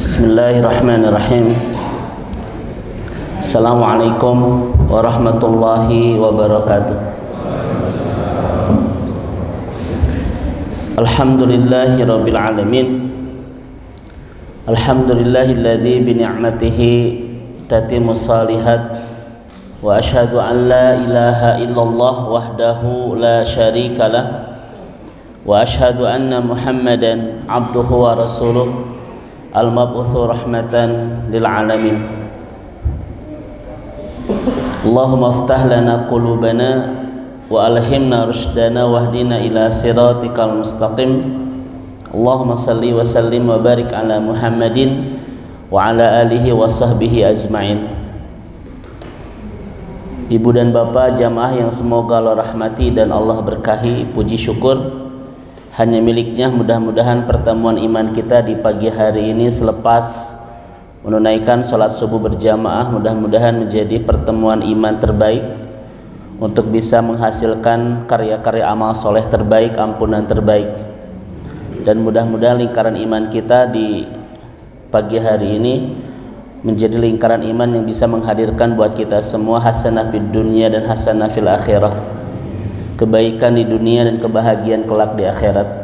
Bismillahirrahmanirrahim. Assalamualaikum warahmatullahi wabarakatuh. Alhamdulillahi rabbil alamin. Alhamdulillahilladzi bi ni'matihi tatimmu shalihat. Wa asyhadu an la ilaha illallah wahdahu la syarikalah. Wa asyhadu anna Muhammadan abduhu wa rasuluh al-mab'utsu rahmatan lil alamin. Allahumma iftah lana qulubana wa alhimna rushdana wahdina ila siratikal mustaqim. Allahumma salli wa sallim wa barik ala Muhammadin wa ala alihi wa sahbihi ajma'in. Ibu dan bapak jamaah yang semoga Allah rahmati dan Allah berkahi, puji syukur hanya miliknya. Mudah-mudahan pertemuan iman kita di pagi hari ini selepas menunaikan sholat subuh berjamaah mudah-mudahan menjadi pertemuan iman terbaik untuk bisa menghasilkan karya-karya amal soleh terbaik, ampunan terbaik. Dan mudah-mudahan lingkaran iman kita di pagi hari ini menjadi lingkaran iman yang bisa menghadirkan buat kita semua hasanah fid dunya dan hasanah fil akhirah, kebaikan di dunia dan kebahagiaan kelak di akhirat.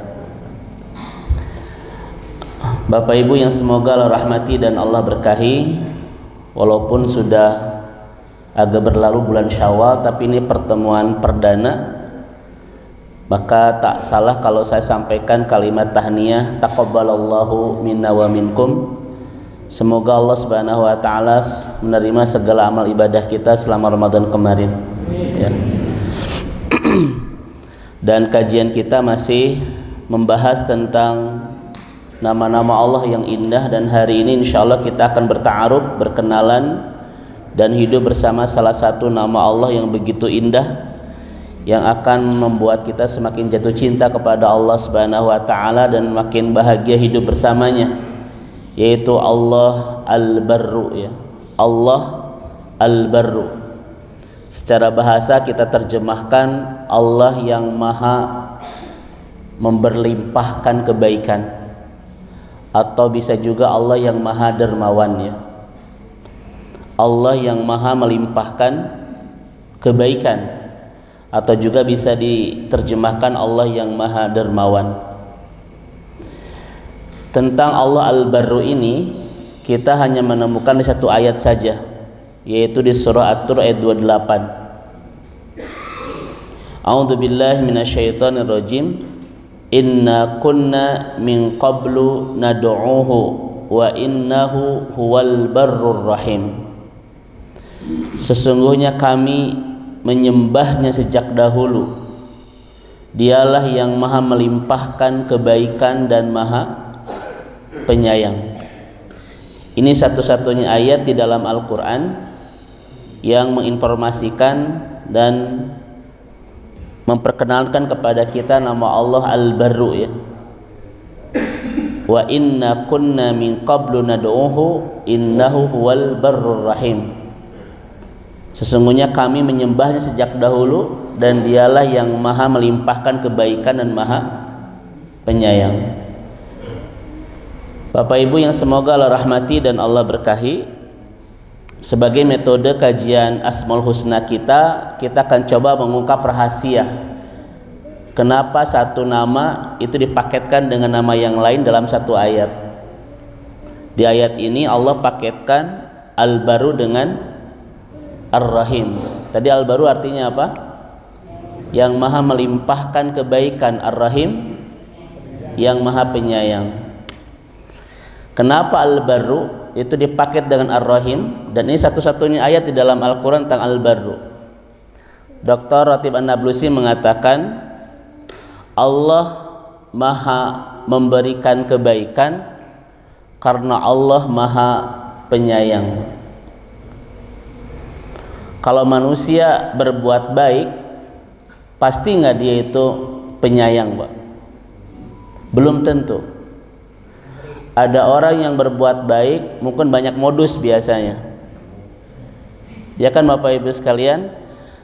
Bapak Ibu yang semoga Allah rahmati dan Allah berkahi, walaupun sudah agak berlalu bulan Syawal, tapi ini pertemuan perdana, maka tak salah kalau saya sampaikan kalimat tahniyah, taqabbalallahu minna wa minkum. Semoga Allah Subhanahu wa taala menerima segala amal ibadah kita selama Ramadan kemarin. Ya. Dan kajian kita masih membahas tentang nama-nama Allah yang indah, dan hari ini insya Allah kita akan berta'aruf, berkenalan dan hidup bersama salah satu nama Allah yang begitu indah yang akan membuat kita semakin jatuh cinta kepada Allah Subhanahu wa taala dan makin bahagia hidup bersamanya, yaitu Allah Al-Barru, ya. Allah Al-Barru. Secara bahasa kita terjemahkan Allah yang maha memberlimpahkan kebaikan, atau bisa juga Allah yang maha dermawan, ya. Allah yang maha melimpahkan kebaikan, atau juga bisa diterjemahkan Allah yang maha dermawan. Tentang Allah Al-Barru ini kita hanya menemukan di satu ayat saja, yaitu di surah At-Tur ayat 28. A'udzu billahi minasyaitonir rajim. Inna kunna min qablu nad'uuhu wa innahu huwal barrur rahim. Sesungguhnya kami menyembahnya sejak dahulu. Dialah yang maha melimpahkan kebaikan dan maha penyayang. Ini satu-satunya ayat di dalam Al-Quran yang menginformasikan dan memperkenalkan kepada kita nama Allah Al-Barru, ya. Wa inna kunna min qablu nad'uuhu innahu huwal barrur rahim. Sesungguhnya kami menyembahnya sejak dahulu dan dialah yang maha melimpahkan kebaikan dan maha penyayang. Bapak Ibu yang semoga Allah rahmati dan Allah berkahi, sebagai metode kajian Asmaul Husna kita akan coba mengungkap rahasia kenapa satu nama itu dipaketkan dengan nama yang lain dalam satu ayat. Di ayat ini Allah paketkan Al-Barru dengan Ar-Rahim. Tadi Al-Barru artinya apa? Yang maha melimpahkan kebaikan. Ar-Rahim yang maha penyayang. Kenapa Al-Barru itu dipaket dengan Ar-Rahim? Dan ini satu-satunya ayat di dalam Al-Quran tentang Al-Barru. Dr. Ratib An-Nablusi mengatakan Allah maha memberikan kebaikan karena Allah maha penyayang. Kalau manusia berbuat baik, pasti nggak dia itu penyayang, Pak? Belum tentu. Ada orang yang berbuat baik mungkin banyak modus biasanya, ya kan Bapak Ibu sekalian.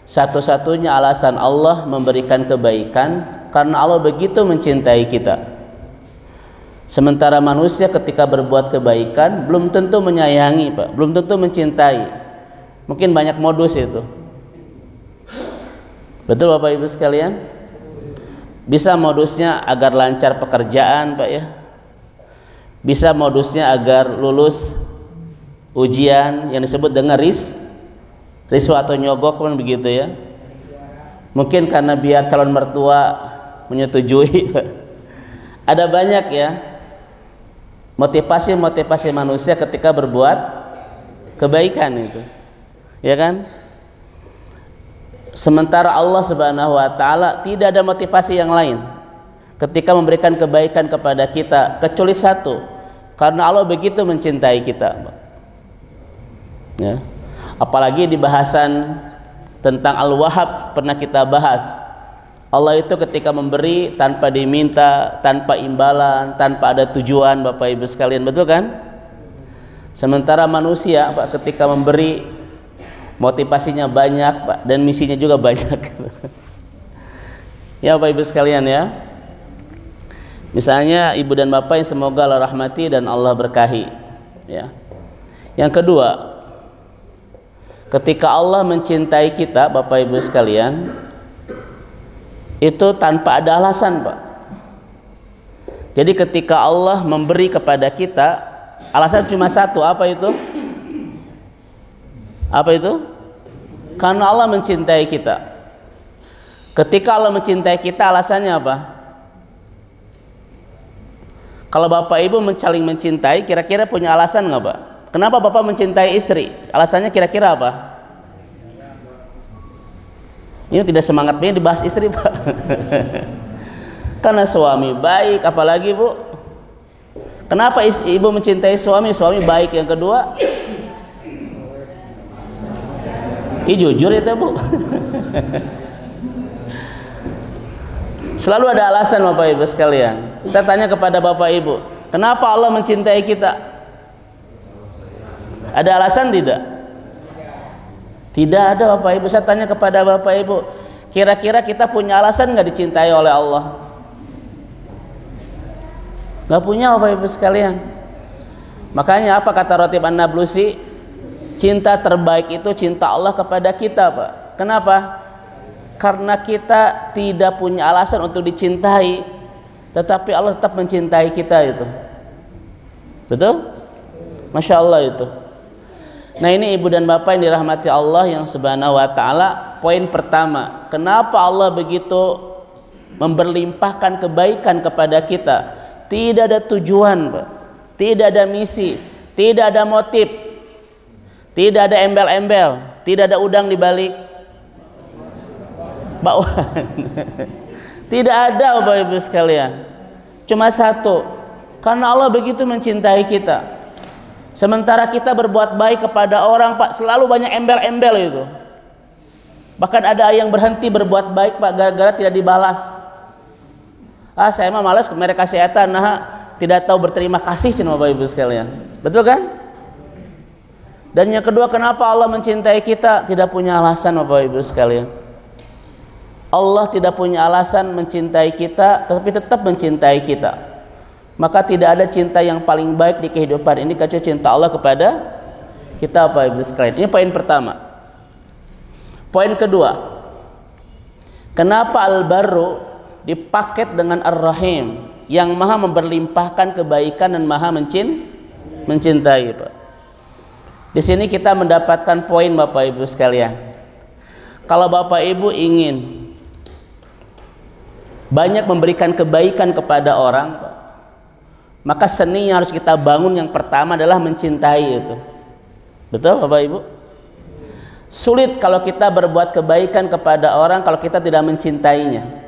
Satu-satunya alasan Allah memberikan kebaikan karena Allah begitu mencintai kita. Sementara manusia ketika berbuat kebaikan belum tentu menyayangi, Pak, belum tentu mencintai. Mungkin banyak modus itu. Betul Bapak Ibu sekalian? Bisa modusnya agar lancar pekerjaan, Pak ya. Bisa modusnya agar lulus ujian yang disebut dengan riswa atau nyogok pun begitu ya. Mungkin karena biar calon mertua menyetujui. Ada banyak ya motivasi manusia ketika berbuat kebaikan itu, ya kan? Sementara Allah Subhanahu wa taala tidak ada motivasi yang lain ketika memberikan kebaikan kepada kita kecuali satu, karena Allah begitu mencintai kita. Ya. Apalagi di bahasan tentang Al-Wahhab pernah kita bahas. Allah itu ketika memberi tanpa diminta, tanpa imbalan, tanpa ada tujuan, Bapak Ibu sekalian, betul kan? Sementara manusia, Pak, ketika memberi motivasinya banyak, Pak, dan misinya juga banyak. Ya Bapak Ibu sekalian ya. Misalnya ibu dan bapak yang semoga Allah rahmati dan Allah berkahi. Ya. Yang kedua, ketika Allah mencintai kita, Bapak Ibu sekalian, itu tanpa ada alasan, Pak. Jadi ketika Allah memberi kepada kita, alasan cuma satu, apa itu? Apa itu? Karena Allah mencintai kita. Ketika Allah mencintai kita, alasannya apa? Kalau Bapak Ibu saling mencintai, kira-kira punya alasan nggak, Pak? Kenapa Bapak mencintai istri? Alasannya kira-kira apa? Ini tidak semangat banget dibahas istri, Pak. Karena suami baik, apalagi Bu? Kenapa ibu mencintai suami? Suami baik. Yang kedua, jujur itu, Bu. Selalu ada alasan, Bapak Ibu sekalian. Saya tanya kepada Bapak Ibu, kenapa Allah mencintai kita? Ada alasan tidak? Tidak ada, Bapak Ibu. Saya tanya kepada Bapak Ibu, kira-kira kita punya alasan nggak dicintai oleh Allah? Nggak punya, Bapak Ibu sekalian. Makanya apa kata Ratib An-Nablusi? Cinta terbaik itu cinta Allah kepada kita, Pak. Kenapa? Karena kita tidak punya alasan untuk dicintai, tetapi Allah tetap mencintai kita itu. Betul? Masya Allah itu. Nah ini ibu dan bapak yang dirahmati Allah yang subhanahu wa ta'ala. Poin pertama, kenapa Allah begitu memberlimpahkan kebaikan kepada kita? Tidak ada tujuan, Pak. Tidak ada misi, tidak ada motif, tidak ada embel-embel, tidak ada udang di balik bakwan. Tidak ada, Bapak Ibu sekalian. Cuma satu, karena Allah begitu mencintai kita. Sementara kita berbuat baik kepada orang, Pak, selalu banyak embel-embel itu. Bahkan ada yang berhenti berbuat baik, Pak, gara-gara tidak dibalas. Saya mah malas mereka kesehatan, tidak tahu berterima kasih, cuma Bapak Ibu sekalian. Betul kan? Dan yang kedua, kenapa Allah mencintai kita? Tidak punya alasan, Bapak Ibu sekalian. Allah tidak punya alasan mencintai kita, tetapi tetap mencintai kita. Maka tidak ada cinta yang paling baik di kehidupan ini kecuali cinta Allah kepada kita, Bapak Ibu sekalian. Ini poin pertama. Poin kedua, kenapa Al-Barru dipaket dengan Ar-Rahim, yang maha memberlimpahkan kebaikan dan maha mencintai, Pak. Di sini kita mendapatkan poin, Bapak Ibu sekalian. Kalau Bapak Ibu ingin banyak memberikan kebaikan kepada orang, maka seni yang harus kita bangun yang pertama adalah mencintai itu. Betul Bapak Ibu? Sulit kalau kita berbuat kebaikan kepada orang kalau kita tidak mencintainya.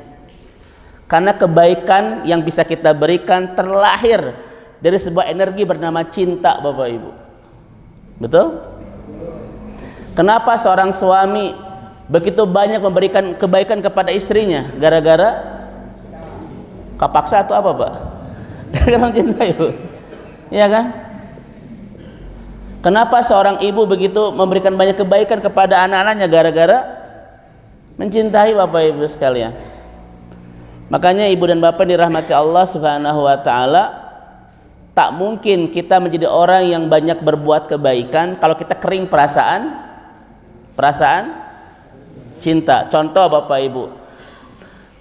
Karena kebaikan yang bisa kita berikan terlahir dari sebuah energi bernama cinta, Bapak Ibu. Betul? Kenapa seorang suami begitu banyak memberikan kebaikan kepada istrinya? Gara-gara kapaksa atau apa, Pak? Karena mencintai, Bu. Iya kan? Kenapa seorang ibu begitu memberikan banyak kebaikan kepada anak-anaknya? Gara-gara mencintai, Bapak Ibu sekalian. Makanya ibu dan bapak dirahmati Allah Subhanahu wa taala, tak mungkin kita menjadi orang yang banyak berbuat kebaikan kalau kita kering perasaan cinta. Contoh Bapak Ibu,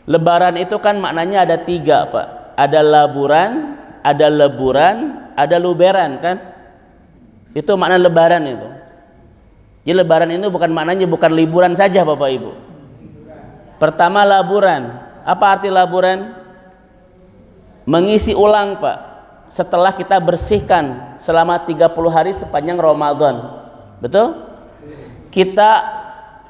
Lebaran itu kan maknanya ada 3 Pak. Ada laburan, ada leburan, ada luberan kan. Itu makna Lebaran itu. Jadi Lebaran itu maknanya bukan liburan saja Bapak Ibu. Pertama laburan. Apa arti laburan? Mengisi ulang Pak. Setelah kita bersihkan selama 30 hari sepanjang Ramadan. Betul? Kita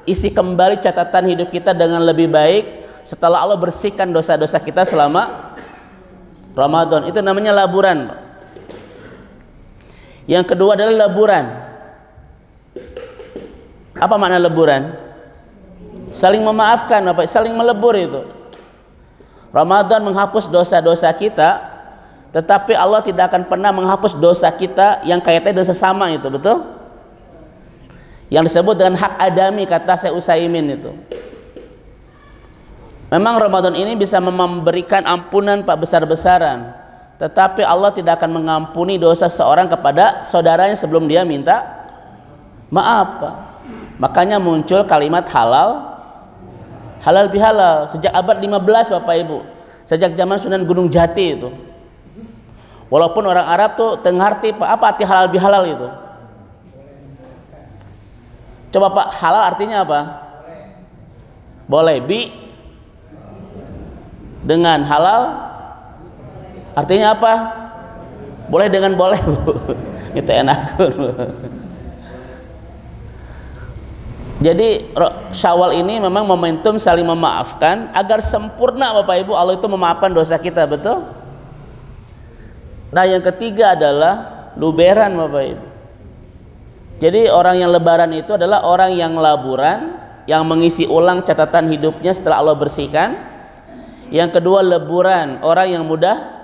isi kembali catatan hidup kita dengan lebih baik setelah Allah bersihkan dosa-dosa kita selama Ramadan. Itu namanya laburan. Yang kedua adalah leburan. Apa makna leburan? Saling memaafkan, saling melebur itu. Ramadan menghapus dosa-dosa kita, tetapi Allah tidak akan pernah menghapus dosa kita yang kaitannya dosa sama itu, betul? Yang disebut dengan hak adami, kata Syekh Utsaimin itu. Memang Ramadan ini bisa memberikan ampunan Pak besar-besaran, tetapi Allah tidak akan mengampuni dosa seorang kepada saudaranya sebelum dia minta maaf Pak. Makanya muncul kalimat halal bihalal sejak abad 15 Bapak Ibu, sejak zaman Sunan Gunung Jati itu. Walaupun orang Arab tuh ngerti Pak, apa arti halal bihalal itu? Coba Pak, halal artinya apa? Boleh. Dengan halal artinya apa? Boleh dengan boleh Bu. Itu enak Bu. Jadi Syawal ini memang momentum saling memaafkan agar sempurna Bapak Ibu Allah itu memaafkan dosa kita, betul? Nah yang ketiga adalah luberan Bapak Ibu. Jadi orang yang lebaran itu adalah orang yang laburan, yang mengisi ulang catatan hidupnya setelah Allah bersihkan. Yang kedua leburan, orang yang mudah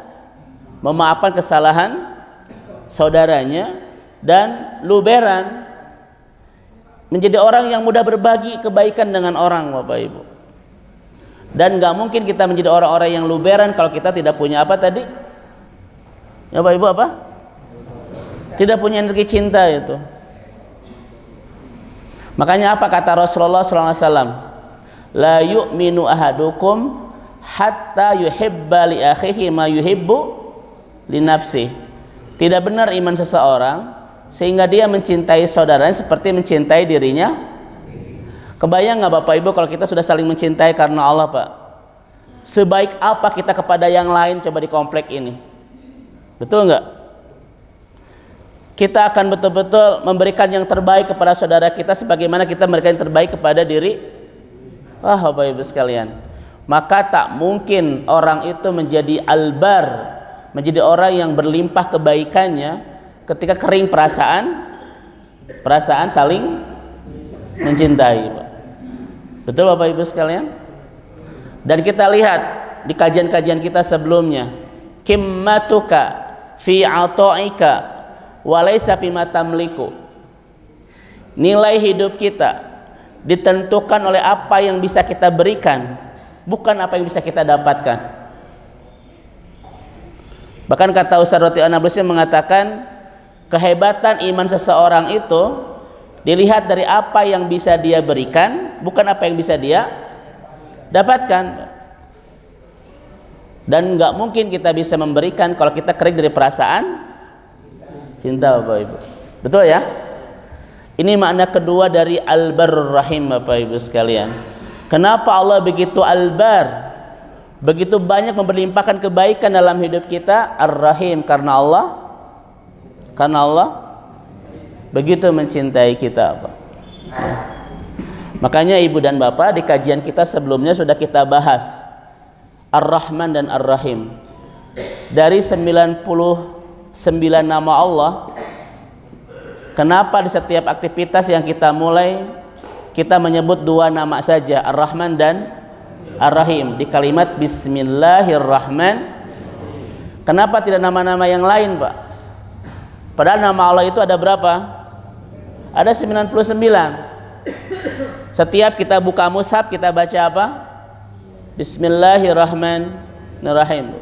memaafkan kesalahan saudaranya. Dan luberan, menjadi orang yang mudah berbagi kebaikan dengan orang Bapak Ibu. Dan gak mungkin kita menjadi orang-orang yang luberan kalau kita tidak punya apa tadi? Ya Bapak Ibu apa? Tidak punya energi cinta itu. Makanya apa kata Rasulullah SAW? La yu'minu ahadukum hatta yuhibba li akhihi ma yuhibbu li nafsi. Tidak benar iman seseorang sehingga dia mencintai saudaranya seperti mencintai dirinya. Kebayang nggak Bapak Ibu kalau kita sudah saling mencintai karena Allah Pak? Sebaik apa kita kepada yang lain coba di komplek ini? Betul nggak? Kita akan betul-betul memberikan yang terbaik kepada saudara kita sebagaimana kita memberikan yang terbaik kepada diri. Wah Bapak Ibu sekalian, maka tak mungkin orang itu menjadi albar, menjadi orang yang berlimpah kebaikannya ketika kering perasaan saling mencintai Pak. Betul Bapak Ibu sekalian? Dan kita lihat di kajian-kajian kita sebelumnya, kimmatuka fi ata'ika walaysa bima tamliku. Nilai hidup kita ditentukan oleh apa yang bisa kita berikan, bukan apa yang bisa kita dapatkan. Bahkan kata Ustaz Roti Anablusi mengatakan kehebatan iman seseorang itu dilihat dari apa yang bisa dia berikan, bukan apa yang bisa dia dapatkan. Dan nggak mungkin kita bisa memberikan kalau kita kering dari perasaan cinta Bapak Ibu. Betul ya? Ini makna kedua dari Al-Barrur Rahim Bapak Ibu sekalian. Kenapa Allah begitu Al-Bar? Begitu banyak memberlimpahkan kebaikan dalam hidup kita. Ar-Rahim karena Allah begitu mencintai kita Pak. Makanya Ibu dan Bapak di kajian kita sebelumnya sudah kita bahas Ar-Rahman dan Ar-Rahim. Dari 99 nama Allah, kenapa di setiap aktivitas yang kita mulai kita menyebut 2 nama saja, Ar-Rahman dan Ar-Rahim di kalimat Bismillahirrahman. Kenapa tidak nama-nama yang lain Pak? Padahal nama Allah itu ada berapa? Ada 99. Setiap kita buka mushaf kita baca apa? Bismillahirrahmanirrahim.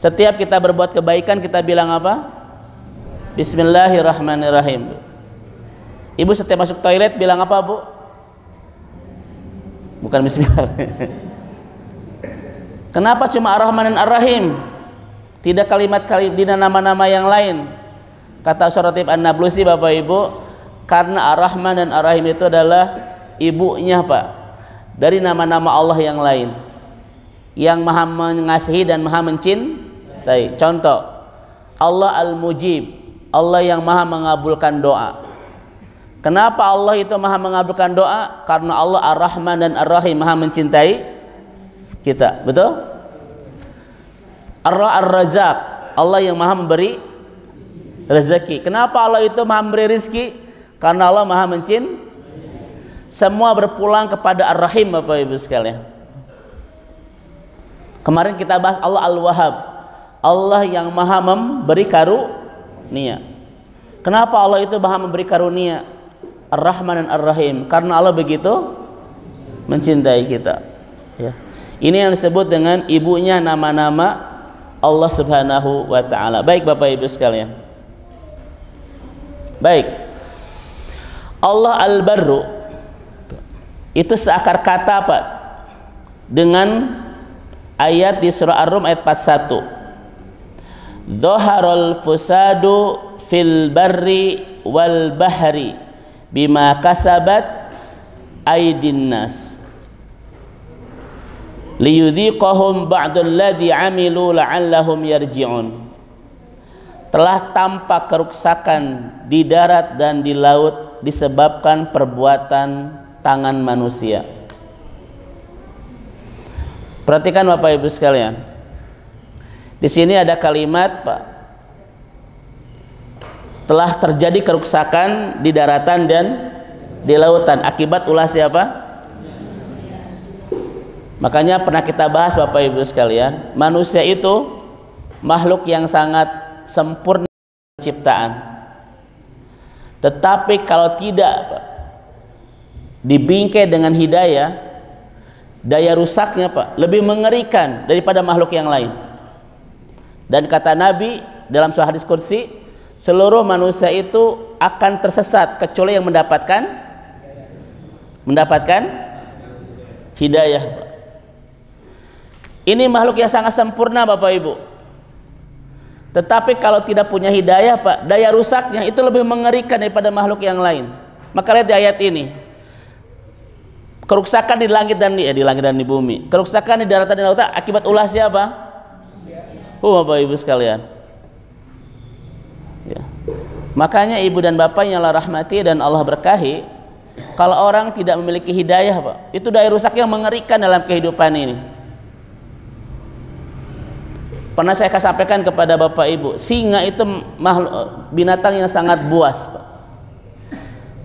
Setiap kita berbuat kebaikan kita bilang apa? Bismillahirrahmanirrahim. Ibu setiap masuk toilet bilang apa, Bu? Bukan bismillah. Kenapa cuma Ar-Rahman dan Ar-Rahim? Tidak kalimat-kalimat nama-nama yang lain? Kata Syarotib An-Nablusi, Bapak Ibu, karena Ar-Rahman dan Ar-Rahim itu adalah ibunya, Pak, dari nama-nama Allah yang lain, yang maha mengasihi dan maha mencintai. Contoh, Allah Al-Mujib, Allah yang maha mengabulkan doa. Kenapa Allah itu maha mengabulkan doa? Karena Allah Ar-Rahman dan Ar-Rahim, maha mencintai kita. Betul? Ar-Razzaq, Allah yang maha memberi rezeki. Kenapa Allah itu maha memberi rezeki? Karena Allah maha mencintai. Semua berpulang kepada Ar-Rahim, Bapak Ibu sekalian. Kemarin kita bahas Allah Al-Wahhab, Allah yang maha memberi karunia. Kenapa Allah itu maha memberi karunia? Ar-Rahman dan Ar-Rahim, karena Allah begitu mencintai kita, ya. Ini yang disebut dengan ibunya nama-nama Allah Subhanahu wa ta'ala. Baik Bapak Ibu sekalian. Baik. Allah Al-Barru itu seakar kata apa? Dengan ayat di surah Ar-Rum ayat 41. Dhaharul fusadu fil barri wal bahri bima kasabat aydin nas liyudhiqahum ba'dalladzi amilu la'allahum yarji'un. Telah tampak keruksakan di darat dan di laut disebabkan perbuatan tangan manusia. Perhatikan Bapak Ibu sekalian. Di sini ada kalimat, Pak, telah terjadi keruksakan di daratan dan di lautan akibat ulah siapa? Makanya pernah kita bahas Bapak Ibu sekalian, manusia itu makhluk yang sangat sempurna ciptaan. Tetapi kalau tidak, Pak, dibingkai dengan hidayah, daya rusaknya, Pak, lebih mengerikan daripada makhluk yang lain. Dan kata Nabi dalam sebuah hadis qudsi, seluruh manusia itu akan tersesat kecuali yang mendapatkan hidayah, Pak. Ini makhluk yang sangat sempurna Bapak Ibu. Tetapi kalau tidak punya hidayah, Pak, daya rusaknya itu lebih mengerikan daripada makhluk yang lain. Maka lihat di ayat ini. Keruksakan di langit dan di bumi. Keruksakan di daratan dan di lautan akibat ulah siapa? Bapak Ibu sekalian. Ya. Makanya ibu dan bapak yang Allah rahmati dan Allah berkahi, kalau orang tidak memiliki hidayah, Pak, itu daya rusak yang mengerikan dalam kehidupan ini. Pernah saya sampaikan kepada Bapak Ibu, singa itu makhluk binatang yang sangat buas, Pak.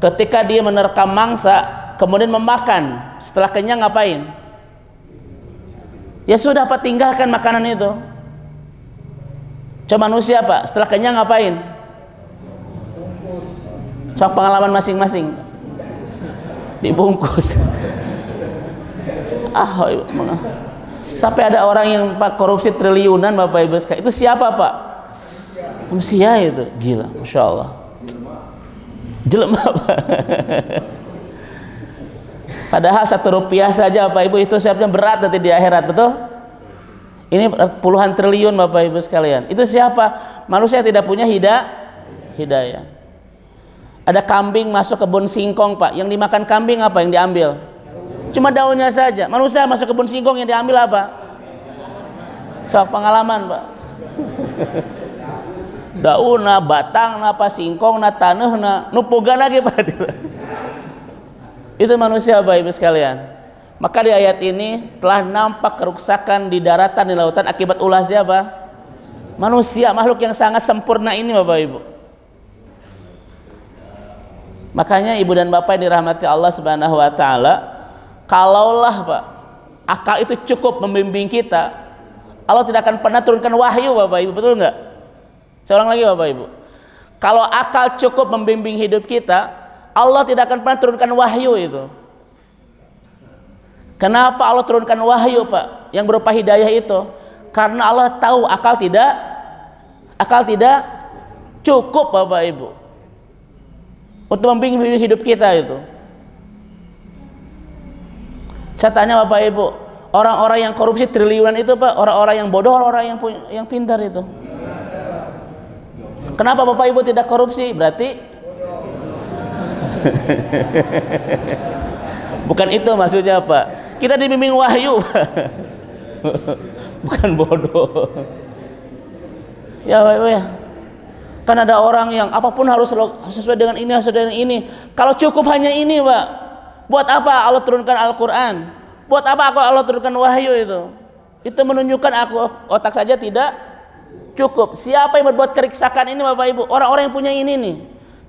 Ketika dia menerkam mangsa, kemudian memakan, setelah kenyang ngapain? Ya sudah, Pak, tinggalkan makanan itu. Coba manusia, Pak, setelah kenyang ngapain? Sok pengalaman masing-masing. Dibungkus. Sampai ada orang yang Pak korupsi triliunan Bapak Ibu sekalian. Itu siapa, Pak? Manusia itu. Gila, Masya Allah. Jelema, Pak. Padahal 1 rupiah saja Bapak Ibu itu siapnya berat nanti di akhirat, betul? Ini puluhan triliun Bapak Ibu sekalian. Itu siapa? Manusia tidak punya hidayah. Ada kambing masuk kebun singkong, Pak. Yang dimakan kambing apa yang diambil? Cuma daunnya saja. Manusia masuk kebun singkong, yang diambil apa? Sok pengalaman, Pak. Daunna, batangna, apa singkongna, tanahna, nupugan lagi, Pak. Itu manusia, Bapak Ibu sekalian. Maka di ayat ini telah nampak keruksakan di daratan di lautan akibat ulah siapa? Manusia, makhluk yang sangat sempurna ini, Bapak Ibu. Makanya ibu dan bapak yang dirahmati Allah Subhanahu wa taala, kalaulah, Pak, akal itu cukup membimbing kita, Allah tidak akan pernah turunkan wahyu, Bapak Ibu, betul nggak? Seorang lagi, Bapak Ibu, kalau akal cukup membimbing hidup kita, Allah tidak akan pernah turunkan wahyu itu. Kenapa Allah turunkan wahyu, Pak, yang berupa hidayah itu? Karena Allah tahu akal tidak cukup Bapak Ibu untuk membimbing hidup kita itu. Saya tanya Bapak Ibu, orang-orang yang korupsi triliunan itu Pak, orang-orang yang bodoh, orang-orang yang pintar itu. Kenapa Bapak Ibu tidak korupsi? Berarti bukan itu maksudnya Pak. Kita dibimbing wahyu bukan bodoh. Ya Pak Ibu ya. Kan ada orang yang apapun harus sesuai dengan ini, harus sesuai dengan ini. Kalau cukup hanya ini Pak, buat apa Allah turunkan Al-Quran? Buat apa Allah turunkan wahyu itu? Itu menunjukkan otak saja tidak cukup. Siapa yang berbuat keriksakan ini Bapak Ibu? Orang-orang yang punya ini nih,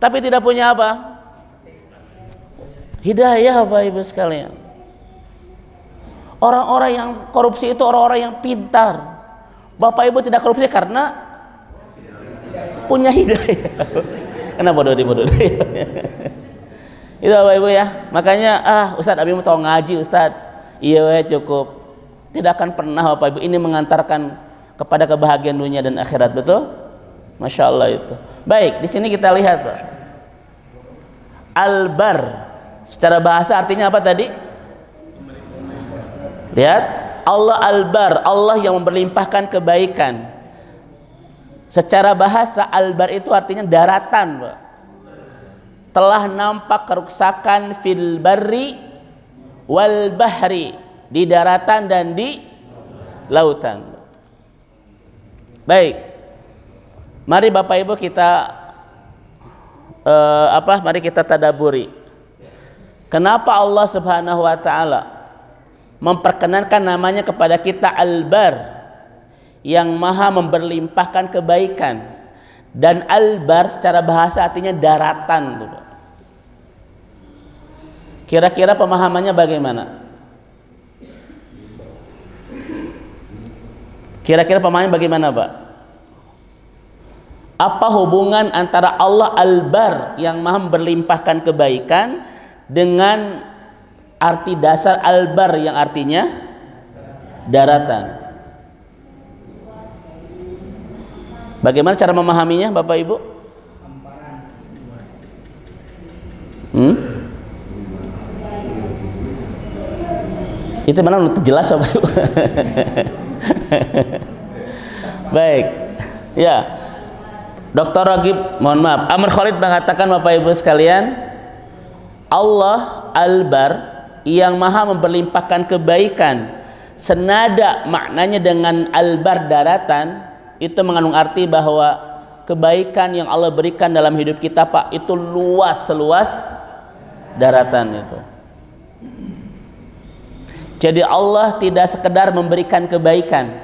tapi tidak punya apa? Hidayah Bapak Ibu sekalian. Orang-orang yang korupsi itu orang-orang yang pintar. Bapak Ibu tidak korupsi karena punya hidayah. Kenapa bodoh? Itu Bapak Ibu ya. Makanya Ustadz Abi mau tahu ngaji Ustadz. Iya cukup. Tidak akan pernah Bapak Ibu ini mengantarkan kepada kebahagiaan dunia dan akhirat, betul? Masya Allah itu. Baik, di sini kita lihat Pak. Al-bar secara bahasa artinya apa tadi? Lihat, Allah al-bar, Allah yang memberlimpahkan kebaikan. Secara bahasa al-bar itu artinya daratan Pak. Telah nampak kerusakan fil barri wal bahri, di daratan dan di lautan. Baik, mari Bapak Ibu kita mari kita tadaburi. Kenapa Allah Subhanahu wa taala memperkenankan namanya kepada kita Al-Bar, yang maha memberlimpahkan kebaikan, dan Al-Bar secara bahasa artinya daratan. Kira-kira pemahamannya bagaimana? Kira-kira pemahamannya bagaimana Pak? Apa hubungan antara Allah Al-Bar yang maha memberlimpahkan kebaikan dengan arti dasar Al-Bar yang artinya daratan? Bagaimana cara memahaminya Bapak Ibu? Itu mana jelas Bapak Ibu? Baik. Ya. Dr. Ragib, mohon maaf, Amr Khalid mengatakan Bapak Ibu sekalian, Allah Al-Bar yang maha memberlimpahkan kebaikan, senada maknanya dengan Al-Bar daratan, itu mengandung arti bahwa kebaikan yang Allah berikan dalam hidup kita Pak, itu luas seluas daratan itu. Jadi Allah tidak sekedar memberikan kebaikan,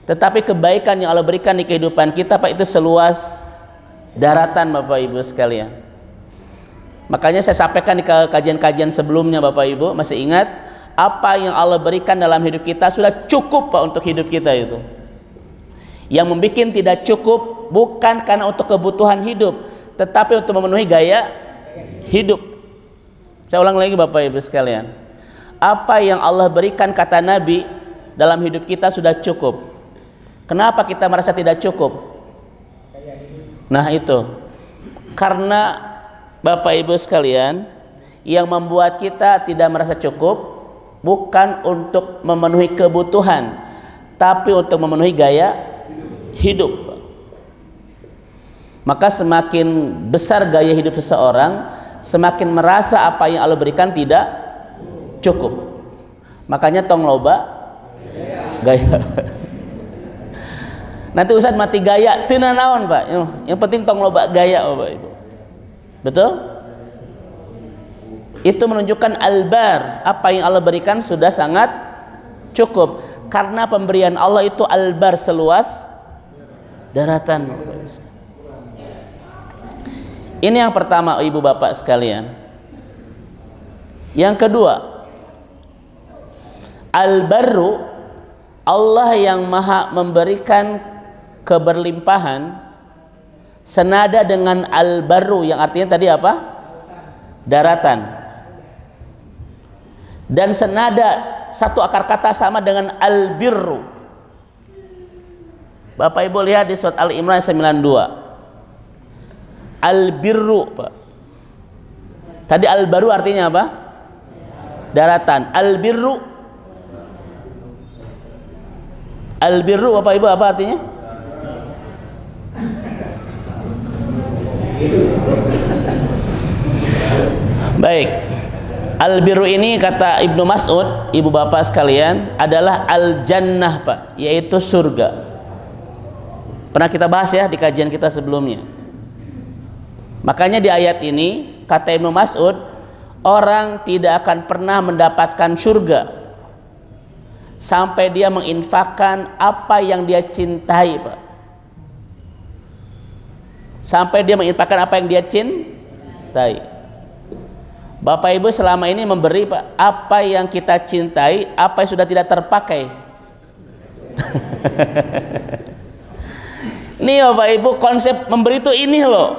tetapi kebaikan yang Allah berikan di kehidupan kita Pak, itu seluas daratan Bapak Ibu sekalian. Makanya saya sampaikan di kajian-kajian sebelumnya Bapak Ibu, masih ingat apa yang Allah berikan dalam hidup kita sudah cukup Pak untuk hidup kita itu. Yang membuat tidak cukup bukan karena untuk kebutuhan hidup, tetapi untuk memenuhi gaya hidup. Saya ulang lagi Bapak Ibu sekalian, apa yang Allah berikan kata Nabi dalam hidup kita sudah cukup. Kenapa kita merasa tidak cukup? Nah itu karena Bapak Ibu sekalian, yang membuat kita tidak merasa cukup bukan untuk memenuhi kebutuhan, tapi untuk memenuhi gaya hidup. Maka semakin besar gaya hidup seseorang, semakin merasa apa yang Allah berikan tidak cukup. Makanya tong loba gaya. Nanti Ustaz mati gaya teu naon Pak, yang penting tong loba gaya Bapak Ibu. Betul? Itu menunjukkan Al-Bar, apa yang Allah berikan sudah sangat cukup, karena pemberian Allah itu Al-Bar seluas daratan. Ini yang pertama Ibu Bapak sekalian. Yang kedua, Al-Barru, Allah yang maha memberikan keberlimpahan, senada dengan Al-Barru yang artinya tadi apa? Daratan. Dan senada satu akar kata sama dengan Al-Birru. Bapak Ibu lihat di surat Al-Imran 92. Al-birru, Pak. Tadi al-baru artinya apa? Daratan. Al-birru. Al-birru Bapak Ibu apa artinya? Baik. Al-birru ini kata Ibnu Mas'ud, ibu bapak sekalian, adalah al-jannah, Pak, yaitu surga. Pernah kita bahas ya di kajian kita sebelumnya. Makanya di ayat ini kata Ibnu Mas'ud, orang tidak akan pernah mendapatkan surga sampai dia menginfakkan apa yang dia cintai, Pak. Sampai dia menginfakkan apa yang dia cintai. Bapak Ibu selama ini memberi, Pak, apa yang kita cintai, apa yang sudah tidak terpakai. Ini Bapak Ibu, konsep memberi itu ini loh,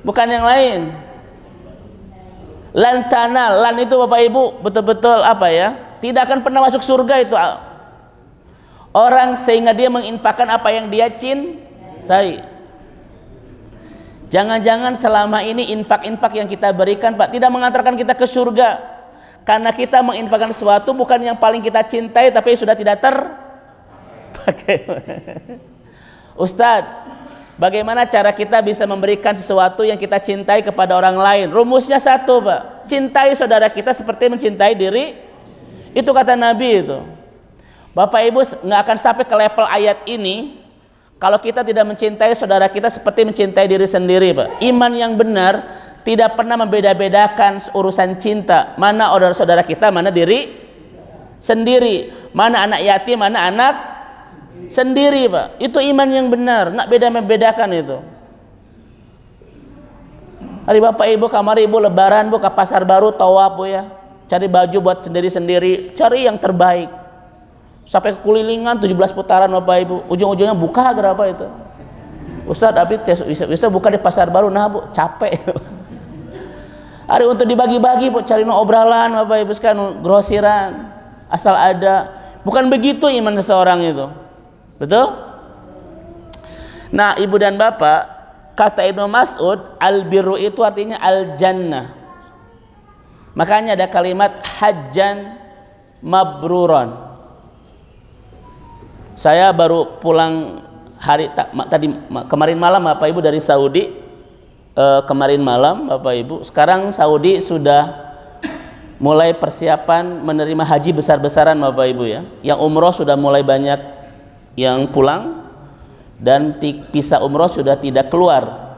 bukan yang lain. Lantana, lan itu Bapak Ibu betul-betul apa ya, tidak akan pernah masuk surga itu orang sehingga dia menginfakkan apa yang dia cintai. Jangan-jangan selama ini infak-infak yang kita berikan, Pak, tidak mengantarkan kita ke surga, karena kita menginfakkan sesuatu bukan yang paling kita cintai tapi sudah tidak terpakai. Ustadz, bagaimana cara kita bisa memberikan sesuatu yang kita cintai kepada orang lain? Rumusnya satu, Pak, cintai saudara kita seperti mencintai diri. Itu kata Nabi itu. Bapak Ibu nggak akan sampai ke level ayat ini kalau kita tidak mencintai saudara kita seperti mencintai diri sendiri, Pak. Iman yang benar tidak pernah membeda-bedakan urusan cinta. Mana saudara kita, mana diri sendiri. Mana anak yatim, mana anak sendiri, Pak. Itu iman yang benar, nggak beda-bedakan itu. Hari Bapak Ibu, kamar Ibu lebaran, Bu, ke pasar baru, tawaf, Bu, ya. Cari baju buat sendiri-sendiri, cari yang terbaik. Sampai kelilingan 17 putaran Bapak Ibu, ujung-ujungnya buka berapa itu? Ustadz, tapi bisa buka di pasar baru, nah Bu, capek. Hari untuk dibagi-bagi, Bu, cari obrolan Bapak Ibu sekarang, grosiran, asal ada. Bukan begitu iman seseorang itu, betul? Nah, Ibu dan Bapak, kata Ibnu Mas'ud, al-birru itu artinya al-jannah. Makanya ada kalimat hajjan mabruron. Saya baru pulang kemarin malam Bapak Ibu dari Saudi. Kemarin malam Bapak Ibu, sekarang Saudi sudah mulai persiapan menerima haji besar-besaran Bapak Ibu, ya. Yang umroh sudah mulai banyak yang pulang, dan visa umroh sudah tidak keluar.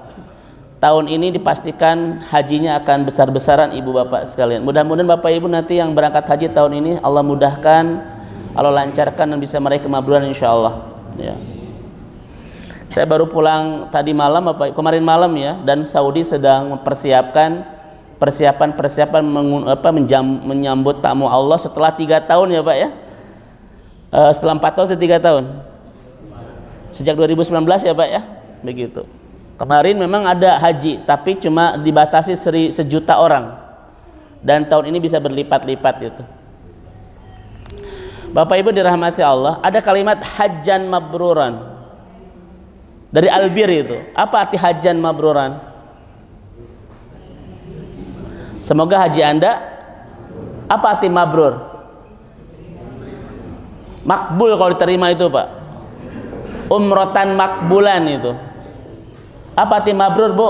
Tahun ini dipastikan hajinya akan besar-besaran Ibu Bapak sekalian. Mudah-mudahan Bapak Ibu nanti yang berangkat haji tahun ini Allah mudahkan, Allah lancarkan, dan bisa meraih kemakburan insyaallah, ya. Saya baru pulang tadi malam, kemarin malam, ya, dan Saudi sedang mempersiapkan persiapan menyambut tamu Allah setelah 3 tahun, ya Pak, ya. Setelah 4 tahun atau 3 tahun? Sejak 2019, ya Pak, ya. Begitu. Kemarin memang ada haji, tapi cuma dibatasi 1.000.000 orang. Dan tahun ini bisa berlipat-lipat gitu. Bapak Ibu dirahmati Allah, ada kalimat hajjan mabruran dari albir itu. Apa arti hajjan mabruran? Semoga haji Anda, apa arti mabrur? Makbul kalau diterima itu, Pak. Umrotan makbulan itu. Apa arti mabrur, Bu?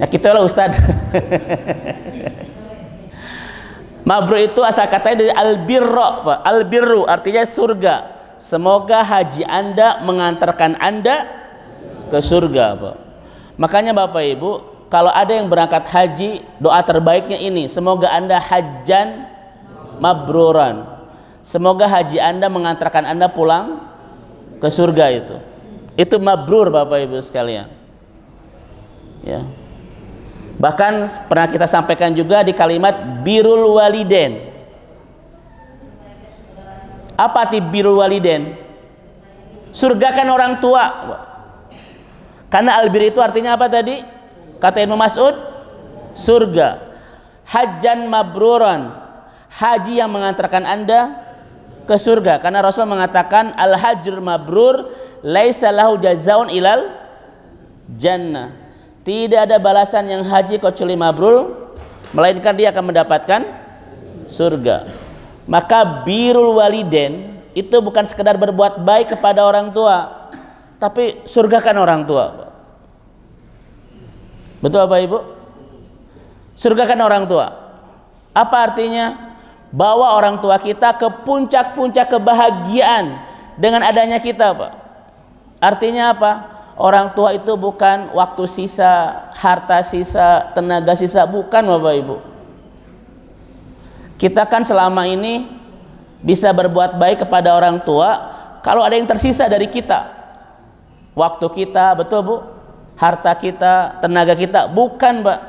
Ya gitu lah Ustadz. Mabrur itu asal katanya dari al-birro, Pak. Al-birru artinya surga. Semoga haji Anda mengantarkan Anda ke surga, Pak. Makanya Bapak Ibu, kalau ada yang berangkat haji, doa terbaiknya ini, semoga Anda hajjan mabruran. Semoga haji Anda mengantarkan Anda pulang ke surga itu. Itu mabrur Bapak Ibu sekalian. Ya. Bahkan pernah kita sampaikan juga di kalimat birrul waliden. Apa arti birrul waliden? Surgakan orang tua. Karena albir itu artinya apa tadi? Kata Ibnu Mas'ud, surga. Hajjan mabruran, haji yang mengantarkan Anda ke surga, karena Rasul mengatakan al hajjul mabrur laisa lahu jazaun ilal jannah. Tidak ada balasan yang haji kecuali mabrur, melainkan dia akan mendapatkan surga. Maka birrul waliden itu bukan sekedar berbuat baik kepada orang tua, tapi surgakan orang tua. Betul Bapak Ibu? Surgakan orang tua. Apa artinya? Bawa orang tua kita ke puncak-puncak kebahagiaan dengan adanya kita, Pak. Artinya apa? Orang tua itu bukan waktu sisa, harta sisa, tenaga sisa, bukan Bapak Ibu. Kita kan selama ini bisa berbuat baik kepada orang tua kalau ada yang tersisa dari kita. Waktu kita, betul Bu? Harta kita, tenaga kita, bukan, Pak.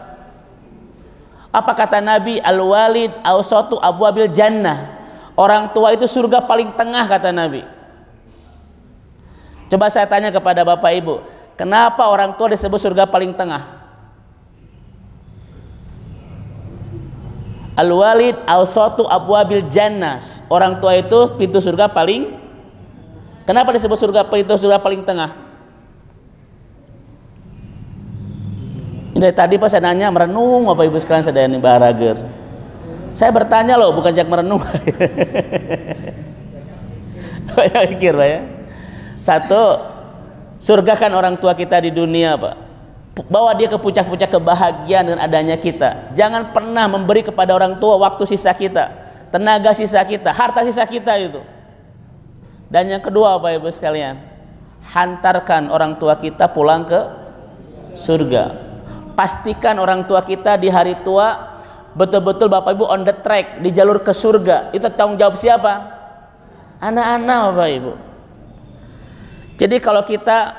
Apa kata Nabi? Al-walid awsatu abwabil jannah. Orang tua itu surga paling tengah, kata Nabi. Coba saya tanya kepada Bapak Ibu, kenapa orang tua disebut surga paling tengah? Al-walid awsatu abwabil jannah. Orang tua itu pintu surga paling. Kenapa disebut pintu surga paling tengah? Ini dari tadi pas saya nanya merenung, Bapak Ibu sekalian sedaya barager. Saya bertanya loh, bukan jak merenung. Banyak pikir Pak ya. Satu, surgakan orang tua kita di dunia Pak. Bawa dia ke puncak-puncak kebahagiaan dengan adanya kita. Jangan pernah memberi kepada orang tua waktu sisa kita, tenaga sisa kita, harta sisa kita itu. Dan yang kedua Bapak Ibu sekalian, hantarkan orang tua kita pulang ke surga. Pastikan orang tua kita di hari tua betul-betul Bapak Ibu on the track, di jalur ke surga. Itu tanggung jawab siapa? Anak-anak Bapak Ibu. Jadi kalau kita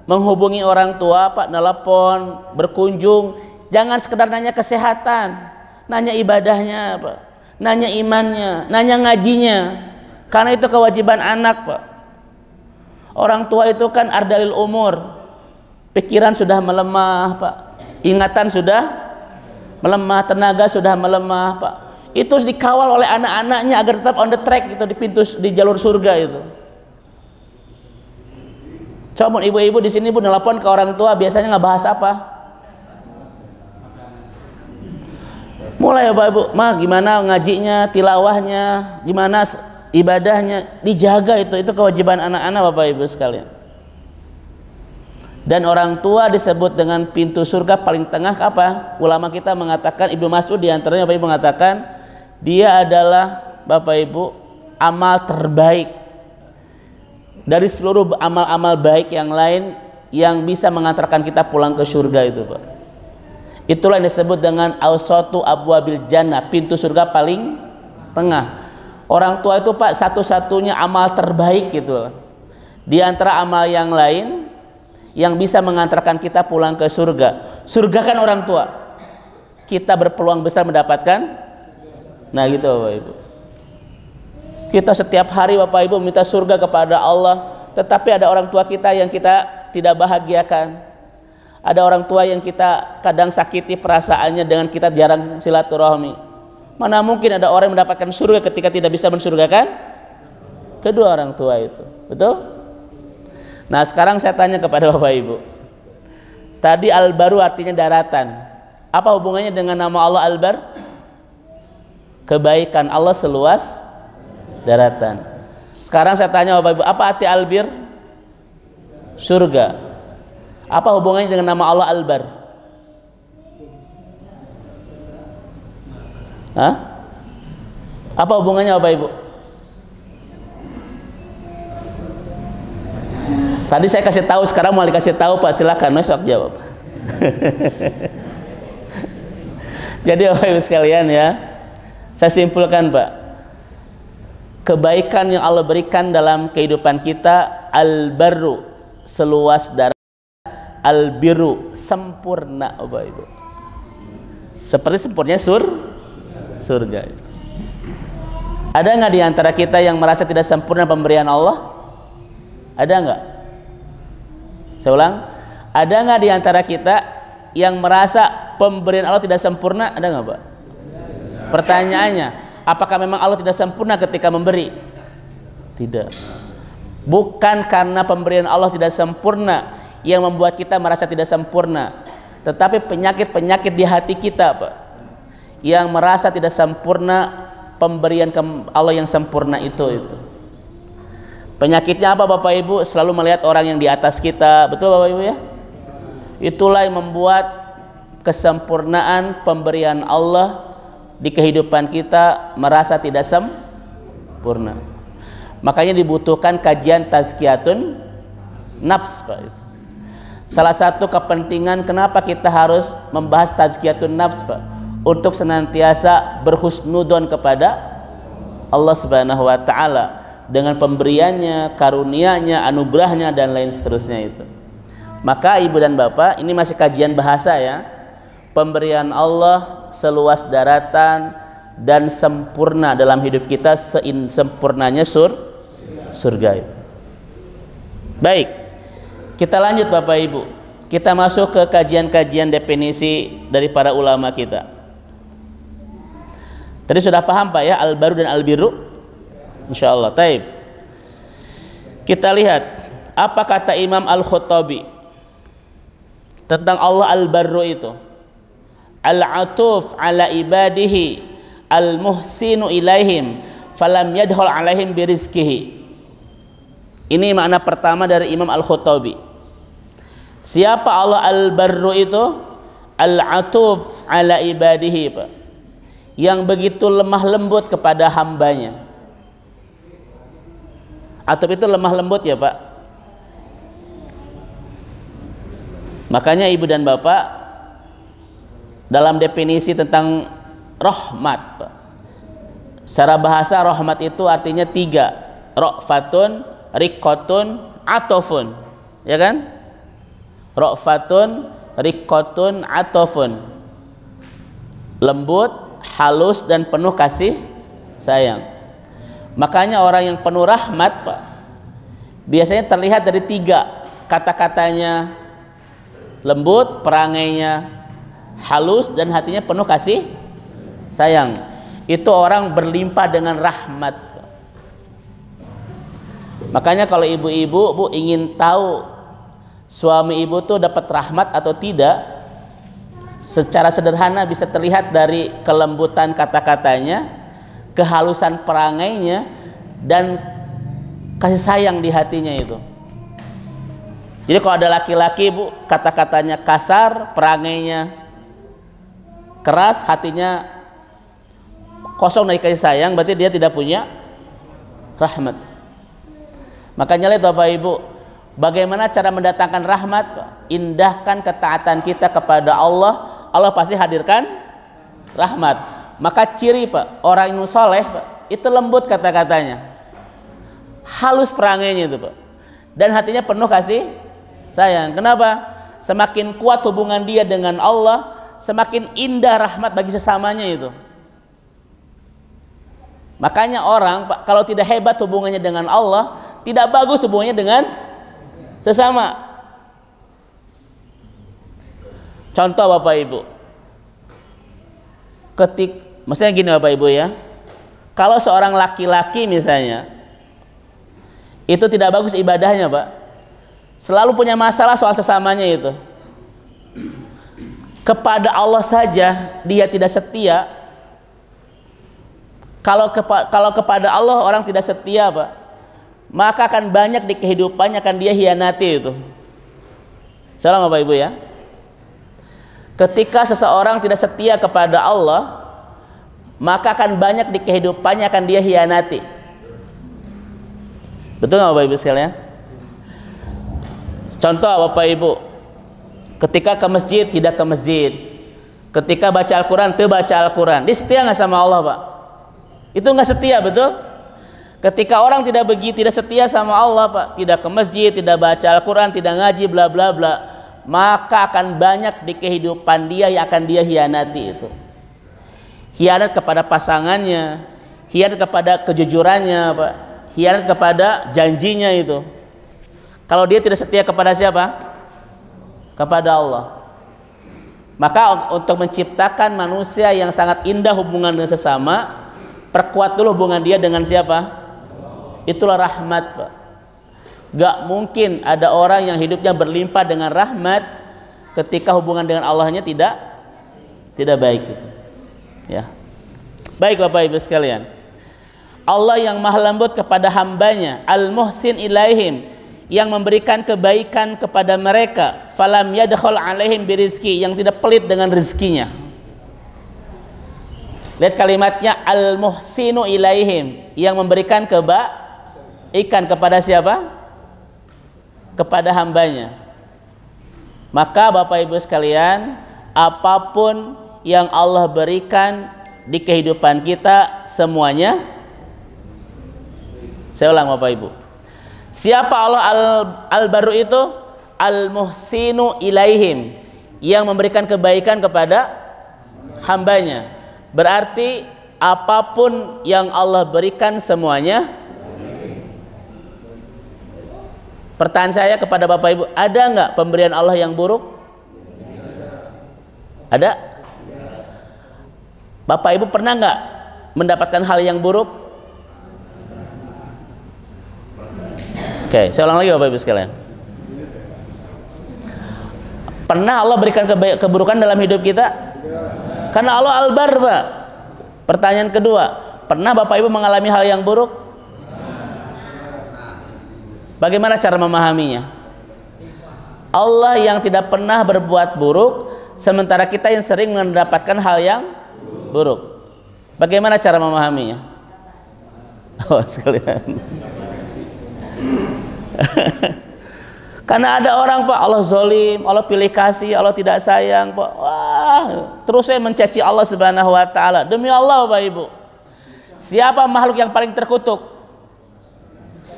menghubungi orang tua, Pak, nelpon, berkunjung, jangan sekedar nanya kesehatan, nanya ibadahnya, Pak, nanya imannya, nanya ngajinya, karena itu kewajiban anak, Pak. Orang tua itu kan ardalil umur, pikiran sudah melemah, Pak, ingatan sudah melemah, tenaga sudah melemah, Pak. Itu harus dikawal oleh anak-anaknya agar tetap on the track gitu, di jalur surga itu. Coba ibu-ibu di sini Bu nelpon ke orang tua, biasanya nggak bahas apa? Mulai Bapak Ibu, mah gimana ngajinya, tilawahnya, gimana ibadahnya, dijaga itu kewajiban anak-anak Bapak Ibu sekalian. Dan orang tua disebut dengan pintu surga paling tengah apa? Ulama kita mengatakan, Ibnu Mas'ud diantaranya Bapak Ibu mengatakan, dia adalah Bapak Ibu amal terbaik dari seluruh amal-amal baik yang lain yang bisa mengantarkan kita pulang ke surga itu Pak. Itulah yang disebut dengan awsatu abwabil jannah, pintu surga paling tengah. Orang tua itu Pak satu-satunya amal terbaik gitu. Di antara amal yang lain yang bisa mengantarkan kita pulang ke surga. Surga kan orang tua. Kita berpeluang besar mendapatkan. Nah gitu Bapak Ibu. Kita setiap hari Bapak Ibu minta surga kepada Allah, tetapi ada orang tua kita yang kita tidak bahagiakan. Ada orang tua yang kita kadang sakiti perasaannya dengan kita jarang silaturahmi. Mana mungkin ada orang yang mendapatkan surga ketika tidak bisa mensurgakan kedua orang tua itu. Betul? Nah sekarang saya tanya kepada Bapak Ibu, tadi Al-Baru artinya daratan. Apa hubungannya dengan nama Allah Al-Bar? Kebaikan Allah seluas daratan. Sekarang saya tanya Bapak Ibu, apa arti Al-Bir? Surga. Apa hubungannya dengan nama Allah Al-Bar? Hah? Apa hubungannya Bapak Ibu? Tadi saya kasih tahu, sekarang mau dikasih tahu Pak, silakan besok jawab. Jadi Bapak Ibu sekalian ya, saya simpulkan Pak, kebaikan yang Allah berikan dalam kehidupan kita, al-barru seluas darah, al-biru sempurna Bapak Ibu, seperti sempurnanya surga. Ada nggak di antara kita yang merasa tidak sempurna pemberian Allah? Ada nggak? Saya ulang, ada nggak di antara kita yang merasa pemberian Allah tidak sempurna? Ada nggak Pak? Pertanyaannya, apakah memang Allah tidak sempurna ketika memberi? Tidak. Bukan karena pemberian Allah tidak sempurna yang membuat kita merasa tidak sempurna, tetapi penyakit-penyakit di hati kita, Pak, yang merasa tidak sempurna pemberian Allah yang sempurna itu. Penyakitnya apa Bapak Ibu? Selalu melihat orang yang di atas kita. Betul Bapak Ibu ya? Itulah yang membuat kesempurnaan pemberian Allah di kehidupan kita merasa tidak sempurna. Makanya dibutuhkan kajian tazkiyatun nafs, Pak. Salah satu kepentingan kenapa kita harus membahas tazkiyatun nafs, Pak, untuk senantiasa berhusnudon kepada Allah Subhanahu wa taala dengan pemberiannya, karunia-Nya, anugerahnya dan lain seterusnya itu. Maka Ibu dan Bapak, ini masih kajian bahasa ya. Pemberian Allah seluas daratan dan sempurna dalam hidup kita sempurnanya surga itu. Baik, kita lanjut Bapak Ibu. Kita masuk ke kajian-kajian definisi dari para ulama kita. Tadi sudah paham Pak ya, al-baru dan al-birru? Insyaallah. Taib. Kita lihat apa kata Imam Al-Khattabi tentang Allah al-barru itu. Al-atuf ala ibadihi al-muhsinu ilaihim falam yadkhul alaihim birizkihi. Ini makna pertama dari Imam Al-Khattabi. Siapa Allah al-barru itu? Al-atuf ala ibadihi, Pak, yang begitu lemah lembut kepada hambanya. Atuf itu lemah lembut ya Pak. Makanya Ibu dan Bapak, dalam definisi tentang rahmat, Pak, secara bahasa rahmat itu artinya 3. Ra'fatun, riqqatun, atofun, ya kan? Ra'fatun, riqqatun, atofun. Lembut, halus dan penuh kasih sayang. Makanya orang yang penuh rahmat, Pak, biasanya terlihat dari 3 kata-katanya: lembut, perangainya halus, dan hatinya penuh kasih sayang. Itu orang berlimpah dengan rahmat. Makanya kalau ibu-ibu, Bu, ingin tahu suami ibu tuh dapat rahmat atau tidak, secara sederhana bisa terlihat dari kelembutan kata-katanya, kehalusan perangainya, dan kasih sayang di hatinya itu. Jadi kalau ada laki-laki, Bu, kata-katanya kasar, perangainya keras, hatinya kosong dari kasih sayang, berarti dia tidak punya rahmat. Makanya lihat Bapak Ibu, bagaimana cara mendatangkan rahmat? Indahkan ketaatan kita kepada Allah, Allah pasti hadirkan rahmat. Maka ciri, Pak, orang yang soleh, Pak, itu lembut kata-katanya, halus perangainya itu, Pak, dan hatinya penuh kasih sayang. Kenapa? Semakin kuat hubungan dia dengan Allah, semakin indah rahmat bagi sesamanya itu. Makanya orang, Pak, kalau tidak hebat hubungannya dengan Allah, tidak bagus hubungannya dengan sesama. Contoh Bapak Ibu, maksudnya gini Bapak Ibu ya, kalau seorang laki-laki misalnya itu tidak bagus ibadahnya, Pak, selalu punya masalah soal sesamanya itu, kepada Allah saja dia tidak setia. Kalau kepada Allah orang tidak setia, Pak, maka akan banyak di kehidupannya akan dia hianati itu. Salam Bapak Ibu ya. Ketika seseorang tidak setia kepada Allah, maka akan banyak di kehidupannya akan dia hianati. Betul nggak Bapak Ibu sekalian? Contoh Bapak Ibu, ketika ke masjid tidak ke masjid, ketika baca Al-Quran tidak baca Al-Quran, dia setia nggak sama Allah, Pak? Itu nggak setia, betul? Ketika orang tidak setia sama Allah, Pak, tidak ke masjid, tidak baca Al-Quran, tidak ngaji, bla bla bla, maka akan banyak di kehidupan dia yang akan dia hianati itu. Hianat kepada pasangannya, hianat kepada kejujurannya, Pak, hianat kepada janjinya itu. Kalau dia tidak setia kepada siapa? Kepada Allah. Maka untuk menciptakan manusia yang sangat indah hubungan dengan sesama, perkuat dulu hubungan dia dengan siapa? Itulah rahmat, Pak. Gak mungkin ada orang yang hidupnya berlimpah dengan rahmat ketika hubungan dengan Allahnya tidak baik gitu. Ya. Baik Bapak Ibu sekalian. Allah yang maha lembut kepada hambanya, al-muhsin ilaihim, yang memberikan kebaikan kepada mereka, falam yadkhul alaihim birizki, yang tidak pelit dengan rezekinya. Lihat kalimatnya, al-muhsinu ilaihim, yang memberikan kebaikan kepada siapa? Kepada hambanya. Maka Bapak Ibu sekalian, apapun yang Allah berikan di kehidupan kita, semuanya, saya ulang Bapak Ibu, siapa Allah al-Barru itu? Al-muhsinu ilaihim, yang memberikan kebaikan kepada hambanya. Berarti apapun yang Allah berikan semuanya. Pertanyaan saya kepada Bapak Ibu, ada nggak pemberian Allah yang buruk? Ada? Bapak Ibu pernah nggak mendapatkan hal yang buruk? Oke, saya ulang lagi Bapak Ibu sekalian. Pernah Allah berikan keburukan dalam hidup kita? Karena Allah Al-Barr, Pak. Pertanyaan kedua, pernah Bapak Ibu mengalami hal yang buruk? Bagaimana cara memahaminya? Allah yang tidak pernah berbuat buruk, sementara kita yang sering mendapatkan hal yang buruk. Bagaimana cara memahaminya? Oh, sekalian. Karena ada orang, Pak, Allah zolim, Allah pilih kasih, Allah tidak sayang, Pak. Wah, terus saya mencaci Allah Subhanahu wa taala. Demi Allah, Bapak Ibu, siapa makhluk yang paling terkutuk?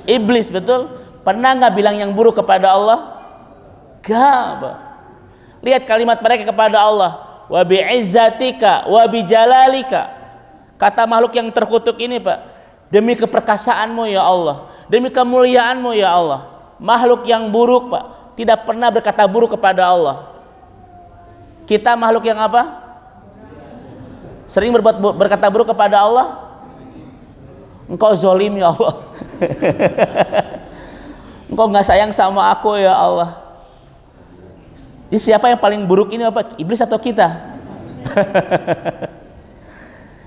Iblis, betul? Pernah nggak bilang yang buruk kepada Allah? Gak, Pak. Lihat kalimat mereka kepada Allah, wa bi'izzatika wa bijalalika. Kata makhluk yang terkutuk ini, Pak, demi keperkasaanmu ya Allah, demi kemuliaanmu ya Allah. Makhluk yang buruk, Pak, tidak pernah berkata buruk kepada Allah. Kita makhluk yang apa? Sering berkata buruk kepada Allah. Engkau zolim ya Allah. Engkau nggak sayang sama aku ya Allah. Jadi siapa yang paling buruk ini, apa? Iblis atau kita?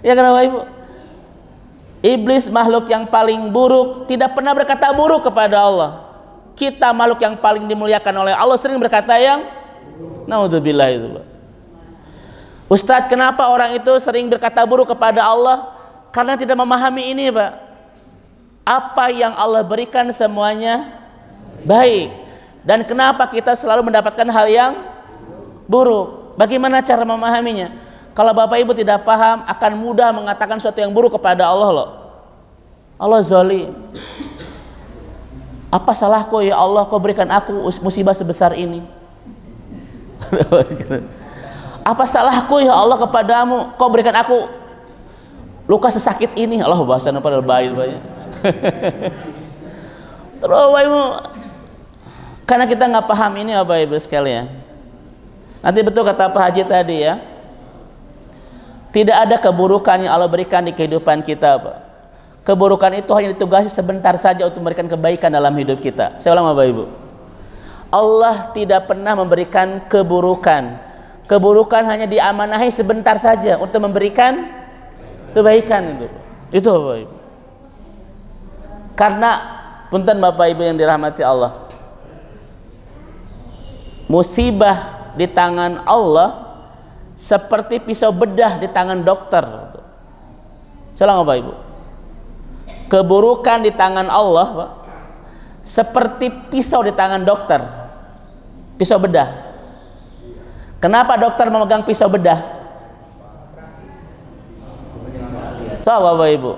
Ya, kenapa Ibu? Iblis makhluk yang paling buruk, tidak pernah berkata buruk kepada Allah. Kita makhluk yang paling dimuliakan oleh Allah, sering berkata yang naudzubillah itu, Pak. Ustadz, kenapa orang itu sering berkata buruk kepada Allah? Karena tidak memahami ini, Pak. Apa yang Allah berikan semuanya baik. Dan kenapa kita selalu mendapatkan hal yang buruk? Bagaimana cara memahaminya? Kalau Bapak Ibu tidak paham, akan mudah mengatakan sesuatu yang buruk kepada Allah loh. Allah zalim. Apa salahku ya Allah, kau berikan aku musibah sebesar ini? Apa salahku ya Allah kepadamu, kau berikan aku luka sesakit ini? Allah bahasanya pada baik banyak. Terus Bapak Ibu, karena kita nggak paham ini Bapak Ibu sekalian. Nanti betul kata Pak Haji tadi ya, tidak ada keburukan yang Allah berikan di kehidupan kita, Pak. Keburukan itu hanya ditugasi sebentar saja untuk memberikan kebaikan dalam hidup kita. Saya ulang Bapak Ibu, Allah tidak pernah memberikan keburukan. Keburukan hanya diamanahi sebentar saja untuk memberikan kebaikan itu Bapak Ibu. Karena punten Bapak Ibu yang dirahmati Allah, musibah di tangan Allah seperti pisau bedah di tangan dokter. Saya ulang Bapak Ibu, keburukan di tangan Allah, Pak, seperti pisau di tangan dokter, pisau bedah. Kenapa dokter memegang pisau bedah? So, Bapak Ibu,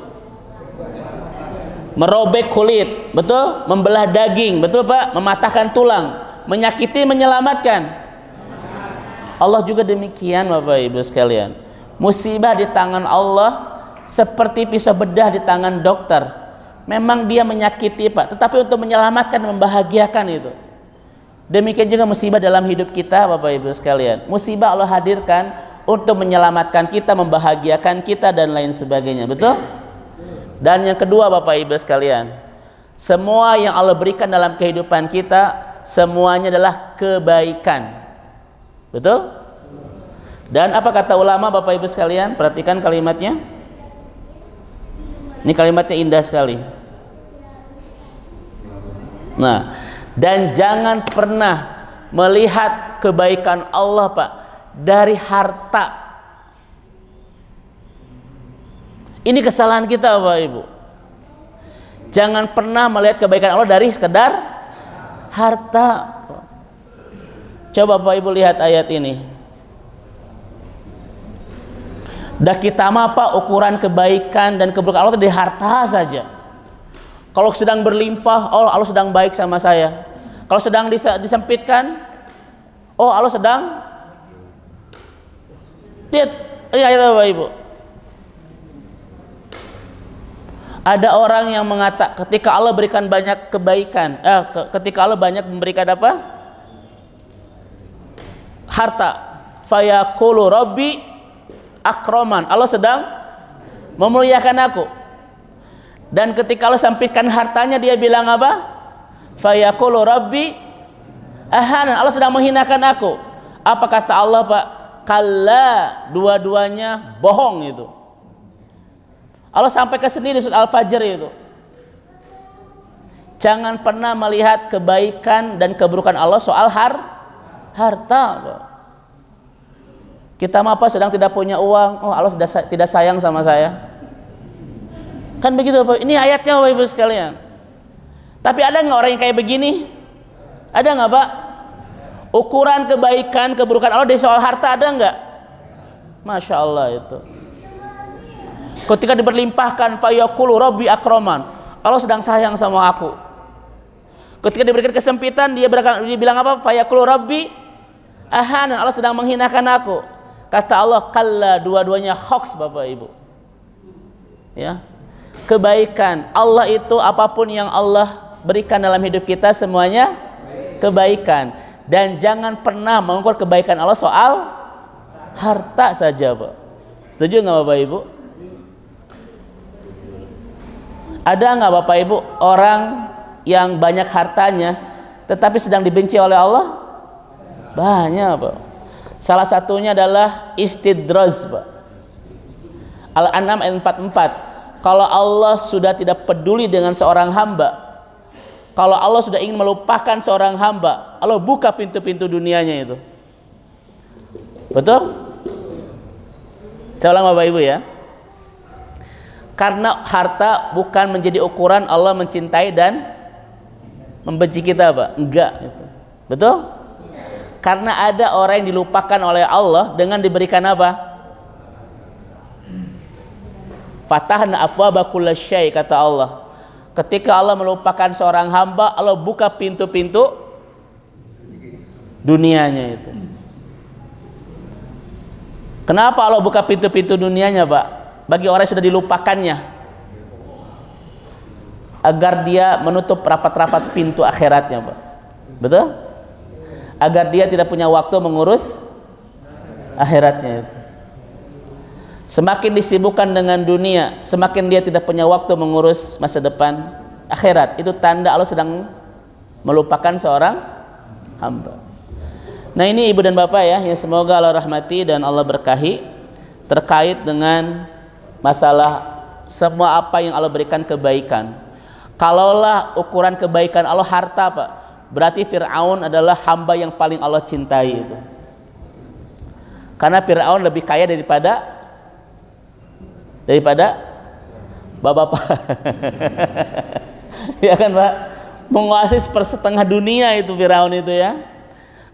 merobek kulit, betul? Membelah daging, betul Pak? Mematahkan tulang, menyakiti, menyelamatkan. Allah juga demikian Bapak Ibu sekalian. Musibah di tangan Allah seperti pisau bedah di tangan dokter. Memang dia menyakiti Pak, tetapi untuk menyelamatkan, membahagiakan itu. Demikian juga musibah dalam hidup kita Bapak Ibu sekalian. Musibah Allah hadirkan untuk menyelamatkan kita, membahagiakan kita dan lain sebagainya, betul? Dan yang kedua Bapak Ibu sekalian, Semua yang Allah berikan dalam kehidupan kita semuanya adalah kebaikan. Betul? Dan apa kata ulama Bapak Ibu sekalian? Perhatikan kalimatnya. Ini kalimatnya indah sekali. Nah, dan jangan pernah melihat kebaikan Allah, Pak, dari harta. Ini kesalahan kita, Bapak Ibu. Jangan pernah melihat kebaikan Allah dari sekedar harta. Coba Bapak Ibu lihat ayat ini. Dah kita apa ukuran kebaikan dan keburukan Allah dari harta saja. Kalau sedang berlimpah, oh Allah sedang baik sama saya. Kalau sedang disempitkan, oh Allah sedang. Lihat, ayat Bapak Ibu. Ada orang yang mengatakan ketika Allah berikan banyak kebaikan, ketika Allah banyak memberikan apa? Harta. Fayaqulu Rabbi akraman. Allah sedang memuliakan aku. Dan ketika Allah sampaikan hartanya, dia bilang apa? Fayaqulu Rabbi ahanan. Allah sedang menghinakan aku. Apa kata Allah, Pak? Kalla, dua-duanya bohong itu. Allah sampaikan sendiri di surat Al-Fajr itu. Jangan pernah melihat kebaikan dan keburukan Allah soal harta. Kita apa sedang tidak punya uang, oh Allah sudah tidak sayang sama saya. Kan begitu Bapak. Ini ayatnya Bapak Ibu sekalian. Tapi ada nggak orang yang kayak begini? Ada nggak Pak? Ukuran kebaikan, keburukan Allah dari soal harta ada nggak? Masya Allah itu. Ketika diberlimpahkan fayaqulu Rabbi akraman, Allah sedang sayang sama aku. Ketika diberikan kesempitan, dia bilang apa? Fayaqulu Rabbi ahanan, Allah sedang menghinakan aku. Kata Allah, kalla, dua-duanya hoax Bapak Ibu. Ya. Kebaikan Allah itu apapun yang Allah berikan dalam hidup kita semuanya kebaikan. Dan jangan pernah mengukur kebaikan Allah soal harta saja, Pak. Setuju nggak Bapak Ibu? Ada nggak Bapak Ibu orang yang banyak hartanya tetapi sedang dibenci oleh Allah? Banyak, Pak. Salah satunya adalah istidraj, Pak. Al-An'am ayat 44. Kalau Allah sudah tidak peduli dengan seorang hamba, kalau Allah sudah ingin melupakan seorang hamba, Allah buka pintu-pintu dunianya itu. Betul? Saya ulang Bapak Ibu ya. Karena harta bukan menjadi ukuran Allah mencintai dan membenci kita, Pak. Enggak gitu. Betul? Karena ada orang yang dilupakan oleh Allah dengan diberikan apa? Fatahna afwaba kulli syai, kata Allah. Ketika Allah melupakan seorang hamba, Allah buka pintu-pintu dunianya itu. Kenapa Allah buka pintu-pintu dunianya, Pak? Bagi orang yang sudah dilupakannya, agar dia menutup rapat-rapat pintu akhiratnya, Pak. Betul? Agar dia tidak punya waktu mengurus akhiratnya itu. Semakin disibukkan dengan dunia, semakin dia tidak punya waktu mengurus masa depan akhirat. Itu tanda Allah sedang melupakan seorang hamba. Nah, ini Ibu dan Bapak ya, yang semoga Allah rahmati dan Allah berkahi, terkait dengan masalah semua apa yang Allah berikan kebaikan. Kalaulah ukuran kebaikan Allah harta, Pak, berarti Fir'aun adalah hamba yang paling Allah cintai itu. Karena Fir'aun lebih kaya daripada bapak-bapak. Ya kan, Pak? Menguasai sepersetengah dunia itu Fir'aun itu ya.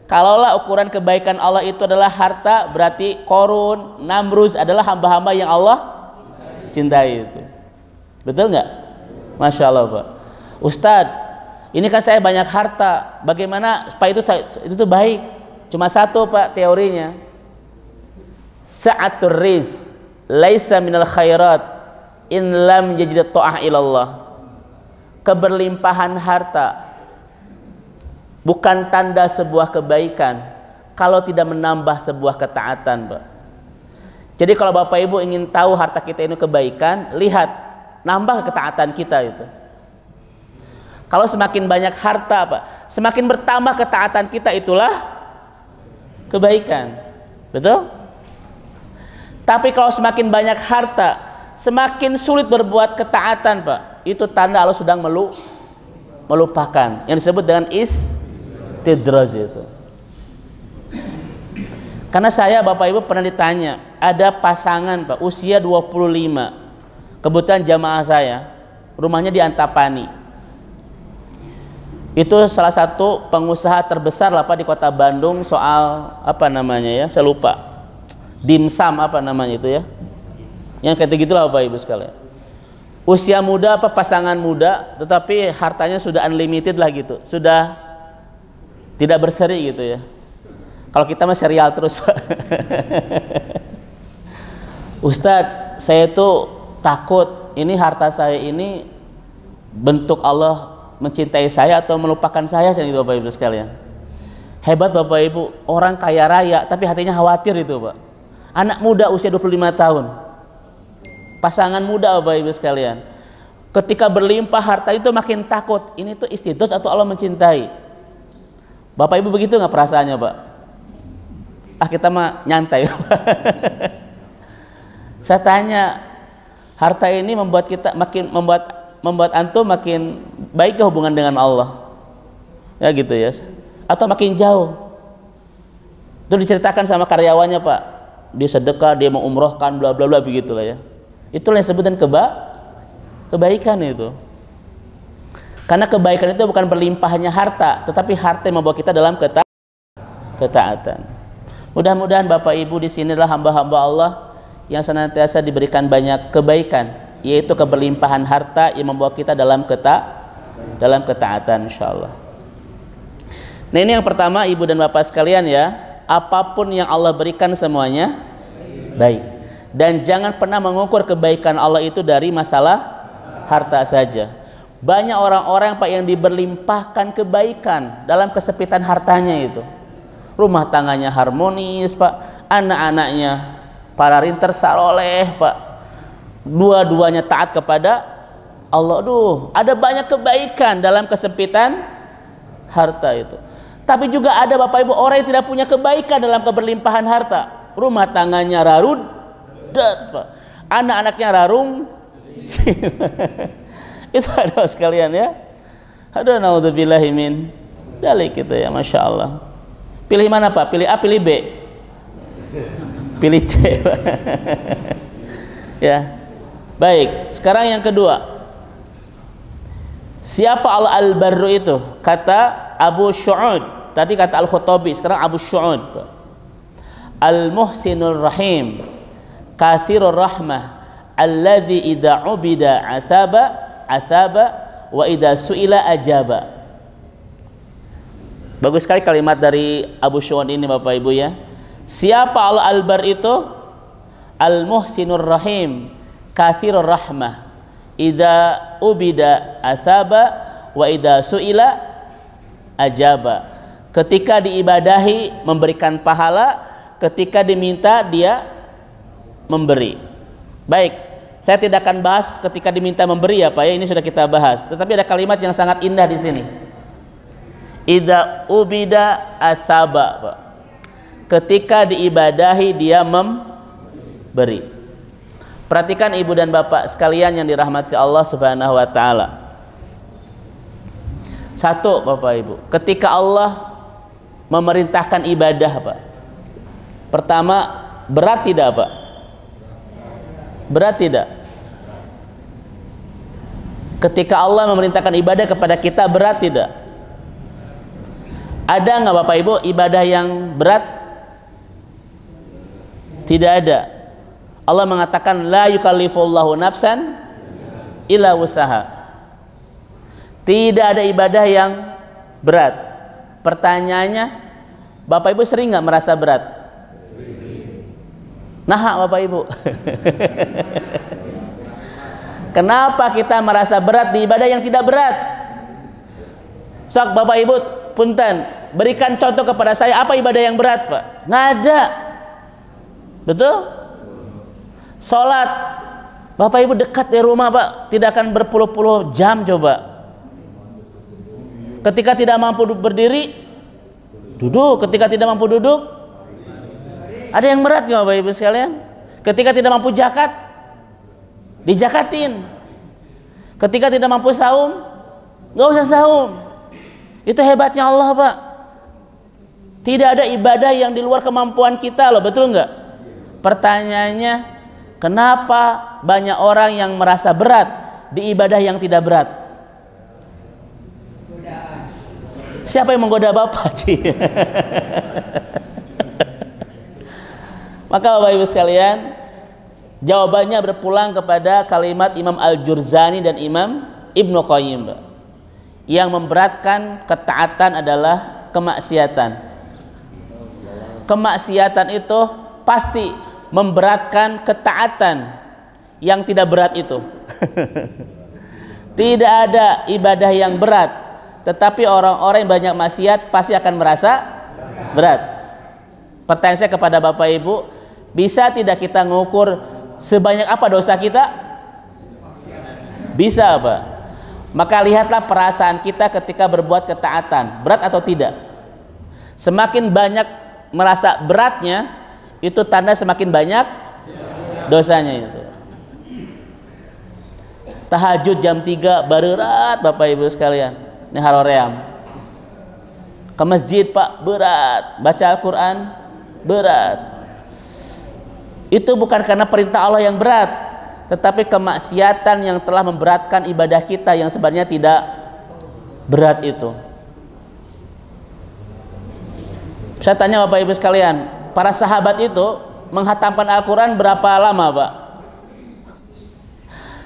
Kalaulah ukuran kebaikan Allah itu adalah harta, berarti Qarun, Namruz adalah hamba-hamba yang Allah cintai itu. Betul nggak? Masya Allah, Pak. Ustadz, ini kan saya banyak harta, bagaimana supaya itu tuh baik? Cuma satu, Pak, teorinya. Sa'atur rizq laisa minal khairat in lam yajid ta'ah ilallah. Keberlimpahan harta bukan tanda sebuah kebaikan kalau tidak menambah sebuah ketaatan, Pak. Jadi kalau Bapak Ibu ingin tahu harta kita ini kebaikan, lihat nambah ketaatan kita itu. Kalau semakin banyak harta Pak, semakin bertambah ketaatan kita, itulah kebaikan. Betul? Tapi kalau semakin banyak harta, semakin sulit berbuat ketaatan Pak. Itu tanda Allah sedang melupakan. Yang disebut dengan istidraj itu. Karena saya Bapak Ibu pernah ditanya, ada pasangan Pak, usia 25. Kebetulan jamaah saya, rumahnya di Antapani. Itu salah satu pengusaha terbesar lah Pak di kota Bandung, soal apa namanya ya, saya lupa. Dimsum apa namanya itu ya, yang kayak gitulah Bapak Ibu sekalian. Usia muda apa, pasangan muda, tetapi hartanya sudah unlimited lah gitu, sudah tidak berseri gitu ya. Kalau kita mah serial terus Pak. Ustadz, saya itu takut ini harta saya ini bentuk Allah mencintai saya atau melupakan saya, gitu Bapak Ibu sekalian. Hebat Bapak Ibu, orang kaya raya tapi hatinya khawatir itu Pak. Anak muda usia 25 tahun, pasangan muda Bapak Ibu sekalian, ketika berlimpah harta itu makin takut, ini tuh istidraj atau Allah mencintai. Bapak Ibu begitu nggak perasaannya Pak? Kita mah nyantai. Saya tanya, harta ini membuat kita makin membuat antum makin baik ke hubungan dengan Allah, ya gitu ya, atau makin jauh? Itu diceritakan sama karyawannya Pak, dia sedekah, dia mau umrohkan, bla bla bla begitulah ya. Itulah yang disebutkan kebaikan itu. Karena kebaikan itu bukan berlimpahnya harta, tetapi harta yang membawa kita dalam ketaatan. Mudah-mudahan Bapak Ibu di sini adalah hamba-hamba Allah yang senantiasa diberikan banyak kebaikan, yaitu keberlimpahan harta yang membawa kita dalam ketaatan insyaallah. Nah, ini yang pertama Ibu dan Bapak sekalian ya, apapun yang Allah berikan semuanya baik. Dan jangan pernah mengukur kebaikan Allah itu dari masalah harta saja. Banyak orang-orang Pak yang diberlimpahkan kebaikan dalam kesepitan hartanya itu. Rumah tangganya harmonis Pak, anak-anaknya para rinter saloleh Pak, dua-duanya taat kepada Allah. Aduh, ada banyak kebaikan dalam kesempitan harta itu. Tapi juga ada Bapak Ibu orang yang tidak punya kebaikan dalam keberlimpahan harta. Rumah tangganya rarudat Pak, anak-anaknya rarung. Itu ada sekalian ya. Aduh, naudzubillahi min dzalik gitu ya, Masya Allah. Pilih mana Pak? Pilih A, pilih B? Pilih C. Ya. Baik, sekarang yang kedua. Siapa Allah Al-Barru itu? Kata Abu Syu'ud. Tadi kata Al-Khuttabi, sekarang Abu Syu'ud. Al-Muhsinur Rahim, Kathirur Rahmah, alladzi idza ubida ataba wa idza su'ila ajaba. Bagus sekali kalimat dari Abu Syu'ud ini Bapak Ibu ya. Siapa Allah Al-Bar itu? Al-Muhsinur Rahim, Kathirur Rahmah, idza ubida ataba wa idza su'ila ajaba. Ketika diibadahi memberikan pahala, ketika diminta dia memberi. Baik, saya tidak akan bahas ketika diminta memberi ya Pak ya, ini sudah kita bahas. Tetapi ada kalimat yang sangat indah di sini. Idza ubida ataba Pak. Ketika diibadahi dia memberi. Perhatikan Ibu dan Bapak sekalian yang dirahmati Allah Subhanahu wa taala. Satu Bapak Ibu, ketika Allah memerintahkan ibadah Pak, pertama, berat tidak Pak? Berat tidak? Ketika Allah memerintahkan ibadah kepada kita, berat tidak? Ada nggak Bapak Ibu ibadah yang berat? Tidak ada. Allah mengatakan la yukallifullahu nafsan illa wusaha. Tidak ada ibadah yang berat. Pertanyaannya, Bapak Ibu sering nggak merasa berat? Nah Bapak Ibu. Kenapa kita merasa berat di ibadah yang tidak berat? Sok Bapak Ibu, punten, berikan contoh kepada saya apa ibadah yang berat Pak? Nggak ada. Betul? Sholat, Bapak Ibu dekat di rumah Pak, tidak akan berpuluh-puluh jam coba. Ketika tidak mampu berdiri, duduk. Ketika tidak mampu duduk, ada yang berat nggak Bapak Ibu sekalian? Ketika tidak mampu zakat, dijakatin. Ketika tidak mampu saum, nggak usah saum. Itu hebatnya Allah, Pak. Tidak ada ibadah yang di luar kemampuan kita loh, betul nggak? Pertanyaannya, kenapa banyak orang yang merasa berat di ibadah yang tidak berat? Siapa yang menggoda Bapak, Ci? Maka Bapak Ibu sekalian, jawabannya berpulang kepada kalimat Imam Al-Jurzani dan Imam Ibnu Qayyim, Pak. Yang memberatkan ketaatan adalah kemaksiatan. Kemaksiatan itu pasti memberatkan ketaatan yang tidak berat itu. Tidak ada ibadah yang berat, tetapi orang-orang yang banyak maksiat pasti akan merasa berat. Pertanyaan saya kepada Bapak Ibu, bisa tidak kita ngukur sebanyak apa dosa kita? Bisa, Pak. Maka lihatlah perasaan kita ketika berbuat ketaatan, berat atau tidak. Semakin banyak merasa beratnya, itu tanda semakin banyak dosanya itu. Tahajud jam 3 berat Bapak Ibu sekalian. Ini haroream. Ke masjid Pak, berat. Baca Al-Quran, berat. Itu bukan karena perintah Allah yang berat, tetapi kemaksiatan yang telah memberatkan ibadah kita yang sebenarnya tidak berat itu. Saya tanya Bapak Ibu sekalian, para sahabat itu menghatamkan Al-Quran berapa lama, Pak?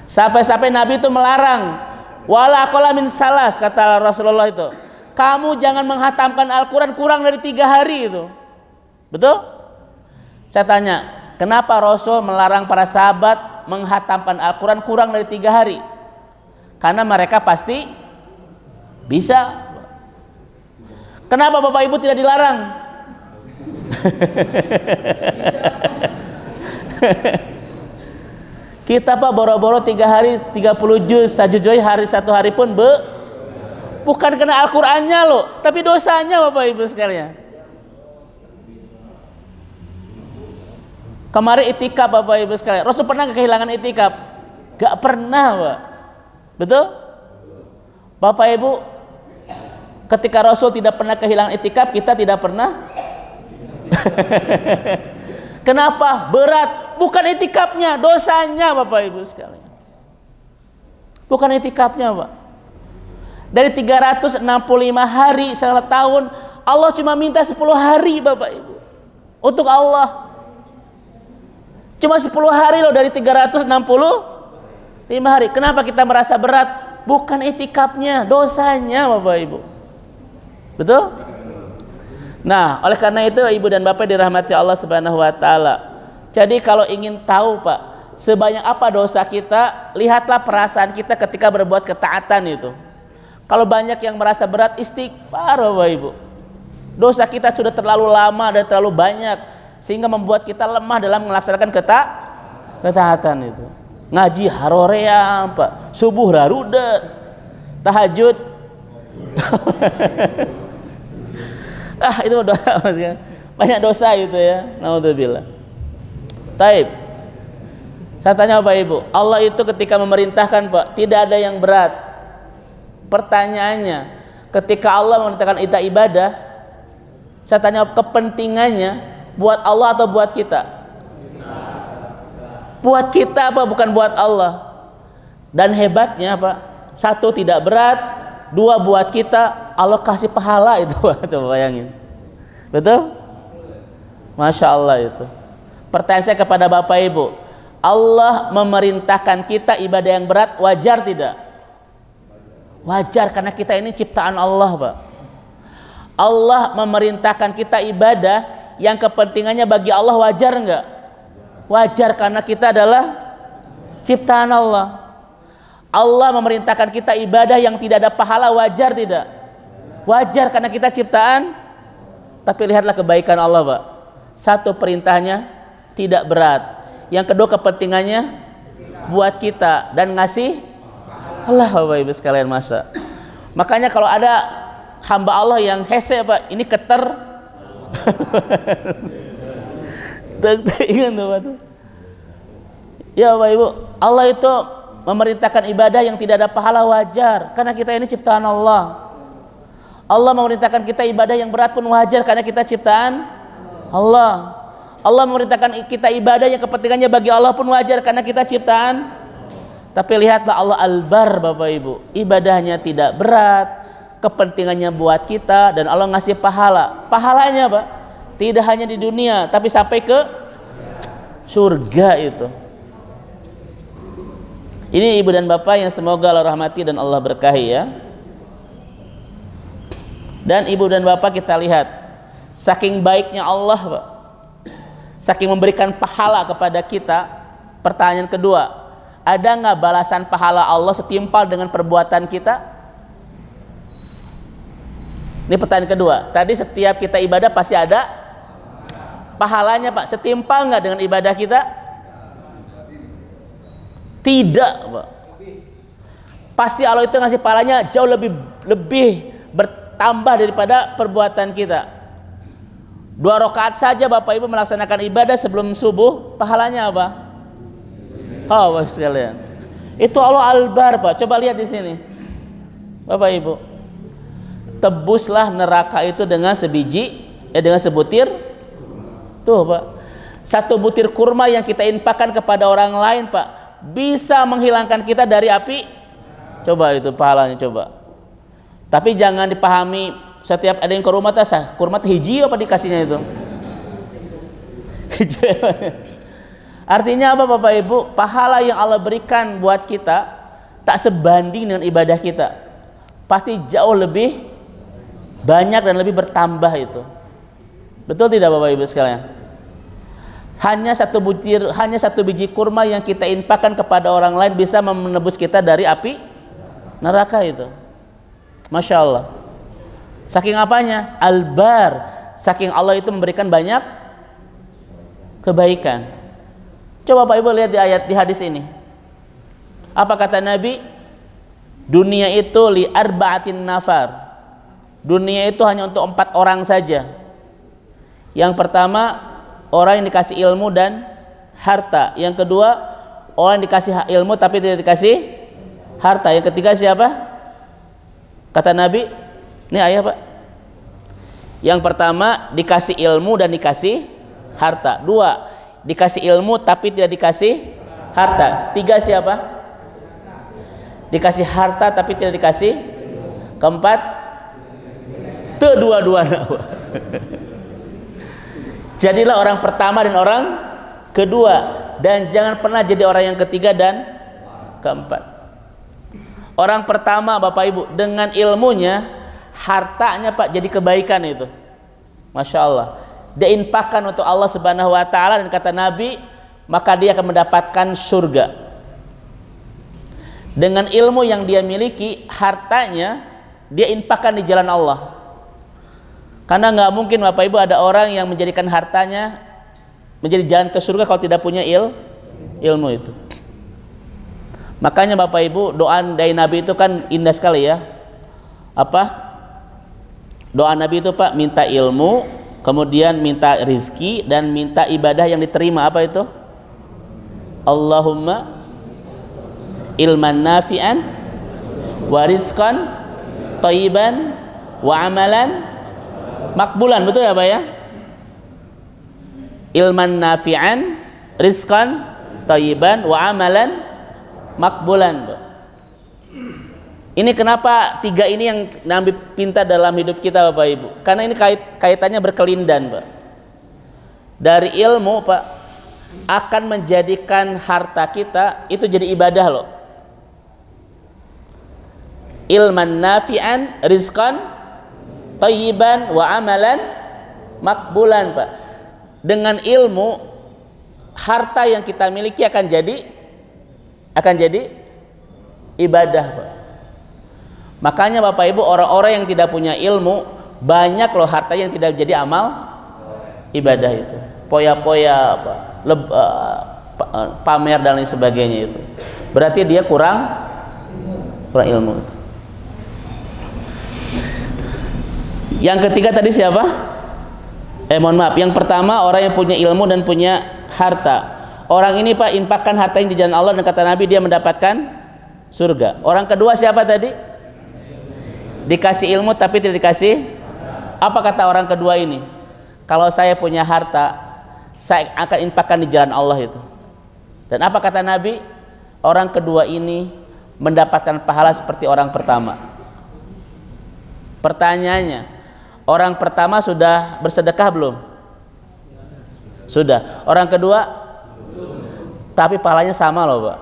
Sampai-sampai Nabi itu melarang, wala aqalla min salas, kata Rasulullah itu, kamu jangan menghatamkan Al-Quran kurang dari 3 hari itu. Betul? Saya tanya, kenapa Rasul melarang para sahabat menghatamkan Al-Quran kurang dari 3 hari? Karena mereka pasti bisa. Kenapa Bapak Ibu tidak dilarang? Kita Pak boro-boro 3 hari 30 juz, 1 juz hari, 1 hari pun bukan kena Al-Qur'annya loh, tapi dosanya Bapak Ibu sekalian. Kemarin itikaf Bapak Ibu sekalian, Rasul pernah kehilangan itikaf? Gak pernah, Pak. Betul? Bapak Ibu, ketika Rasul tidak pernah kehilangan itikaf, kita tidak pernah. Kenapa? Berat. Bukan itikafnya, dosanya Bapak Ibu sekalian. Bukan itikafnya, Pak. Dari 365 hari setahun, Allah cuma minta 10 hari Bapak Ibu untuk Allah. Cuma 10 hari loh dari 365 hari. Kenapa kita merasa berat? Bukan itikafnya, dosanya Bapak Ibu. Betul? Nah, oleh karena itu Ibu dan Bapak dirahmati Allah Subhanahu wa taala. Jadi kalau ingin tahu, Pak, sebanyak apa dosa kita, lihatlah perasaan kita ketika berbuat ketaatan itu. Kalau banyak yang merasa berat, istighfar Bapak Ibu. Dosa kita sudah terlalu lama dan terlalu banyak sehingga membuat kita lemah dalam melaksanakan ketaatan itu. Ngaji haroream, Pak. Subuh rarudet. Tahajud. Itu dosa, Mas. Banyak dosa itu ya. Naudzubillah. Taib. Saya tanya Bapak Ibu, Allah itu ketika memerintahkan, Pak, tidak ada yang berat. Pertanyaannya, ketika Allah memerintahkan kita ibadah, saya tanya kepentingannya buat Allah atau buat kita? Buat kita apa, bukan buat Allah. Dan hebatnya, Pak, 1 tidak berat, 2 buat kita, Allah kasih pahala itu. Coba bayangin. Betul? Masya Allah itu. Pertanyaan saya kepada Bapak Ibu, Allah memerintahkan kita ibadah yang berat, wajar tidak? Wajar, karena kita ini ciptaan Allah, Pak. Allah memerintahkan kita ibadah yang kepentingannya bagi Allah, wajar enggak? Wajar, karena kita adalah ciptaan Allah. Allah memerintahkan kita ibadah yang tidak ada pahala, wajar tidak? Wajar, karena kita ciptaan. Tapi lihatlah kebaikan Allah, Pak. 1 perintahnya tidak berat, yang kedua kepentingannya buat kita dan ngasih Allah, Bapak Ibu sekalian. Masa makanya kalau ada hamba Allah yang hese Pak, ini keter. Ingat tuh Pak tuh. Ya Bapak Ibu, Allah itu memerintahkan ibadah yang tidak ada pahala wajar karena kita ini ciptaan Allah. Allah memerintahkan kita ibadah yang berat pun wajar karena kita ciptaan Allah. Allah memerintahkan kita ibadah yang kepentingannya bagi Allah pun wajar karena kita ciptaan. Tapi lihatlah Allah Al-Bar Bapak Ibu, ibadahnya tidak berat, kepentingannya buat kita, dan Allah ngasih pahala. Pahalanya Pak, tidak hanya di dunia tapi sampai ke surga itu. Ini ibu dan bapak yang semoga Allah rahmati dan Allah berkahi ya. Dan ibu dan bapak kita lihat, saking baiknya Allah Pak, saking memberikan pahala kepada kita. Pertanyaan kedua, ada nggak balasan pahala Allah setimpal dengan perbuatan kita? Ini pertanyaan kedua. Tadi setiap kita ibadah pasti ada pahalanya Pak, setimpal nggak dengan ibadah kita? Tidak Pak. Pasti Allah itu ngasih pahalanya jauh lebih bertambah daripada perbuatan kita. 2 rakaat saja Bapak Ibu melaksanakan ibadah sebelum subuh, pahalanya apa? Oh Bapak sekalian, itu Allah Al-Bar Pak. Coba lihat di sini Bapak Ibu, tebuslah neraka itu dengan dengan sebutir tuh Pak. 1 butir kurma yang kita infakkan kepada orang lain Pak, bisa menghilangkan kita dari api. Coba itu pahalanya coba. Tapi jangan dipahami setiap ada yang ke rumah tasah, kurma hiji apa dikasihnya itu. Artinya apa Bapak Ibu? Pahala yang Allah berikan buat kita tak sebanding dengan ibadah kita. Pasti jauh lebih banyak dan lebih bertambah itu. Betul tidak Bapak Ibu sekalian? Hanya 1 biji kurma yang kita infakkan kepada orang lain bisa menebus kita dari api neraka itu. Masya Allah. Saking apanya? Al-Bar. Saking Allah itu memberikan banyak kebaikan. Coba Bapak Ibu lihat di hadis ini. Apa kata Nabi? Dunia itu li arba'atin nafar. Dunia itu hanya untuk 4 orang saja. Yang pertama, orang yang dikasih ilmu dan harta. Yang kedua, orang yang dikasih ilmu tapi tidak dikasih harta. Yang ketiga siapa? Kata Nabi, ini ayah Pak. Yang pertama dikasih ilmu dan dikasih harta. 2, dikasih ilmu tapi tidak dikasih harta. 3 siapa? Dikasih harta tapi tidak dikasih. Keempat, dua-duanya. Jadilah orang pertama dan orang kedua, dan jangan pernah jadi orang yang ketiga dan keempat. Orang pertama Bapak Ibu dengan ilmunya, hartanya Pak jadi kebaikan itu. Masya Allah. Dia infakkan untuk Allah Subhanahu wa Ta'ala, dan kata Nabi, maka dia akan mendapatkan surga. Dengan ilmu yang dia miliki, hartanya dia infakkan di jalan Allah. Karena nggak mungkin Bapak Ibu ada orang yang menjadikan hartanya menjadi jalan ke surga kalau tidak punya ilmu itu. Makanya Bapak Ibu, doa dari Nabi itu kan indah sekali ya. Apa? Doa Nabi itu Pak, minta ilmu, kemudian minta rizki, dan minta ibadah yang diterima. Apa itu? Allahumma ilman nafi'an wa rizqan thayyiban wa amalan makbulan. Betul ya Pak ya? Ilman nafi'an, rizqan thayyiban, wa amalan makbulan Pak. Ini kenapa 3 ini yang Nabi pinta dalam hidup kita Bapak Ibu? Karena ini kaitannya berkelindan Pak. Dari ilmu Pak akan menjadikan harta kita itu jadi ibadah loh. Ilman nafi'an, rizqan thayyiban, wa amalan makbulan Pak. Dengan ilmu, harta yang kita miliki akan jadi ibadah Pak. Makanya Bapak Ibu, orang-orang yang tidak punya ilmu, banyak loh harta yang tidak jadi amal ibadah itu. Poya-poya apa, pamer dan lain sebagainya itu. Berarti dia kurang ilmu itu. Yang ketiga tadi siapa? Mohon maaf, yang pertama orang yang punya ilmu dan punya harta. Orang ini Pak infakkan hartanya di jalan Allah dan kata Nabi dia mendapatkan surga. Orang kedua siapa tadi? Dikasih ilmu tapi tidak dikasih. Apa kata orang kedua ini? Kalau saya punya harta, saya akan infakkan di jalan Allah itu. Dan apa kata Nabi? Orang kedua ini mendapatkan pahala seperti orang pertama. Pertanyaannya, orang pertama sudah bersedekah belum? Sudah. Orang kedua? Tapi pahalanya sama loh Pak.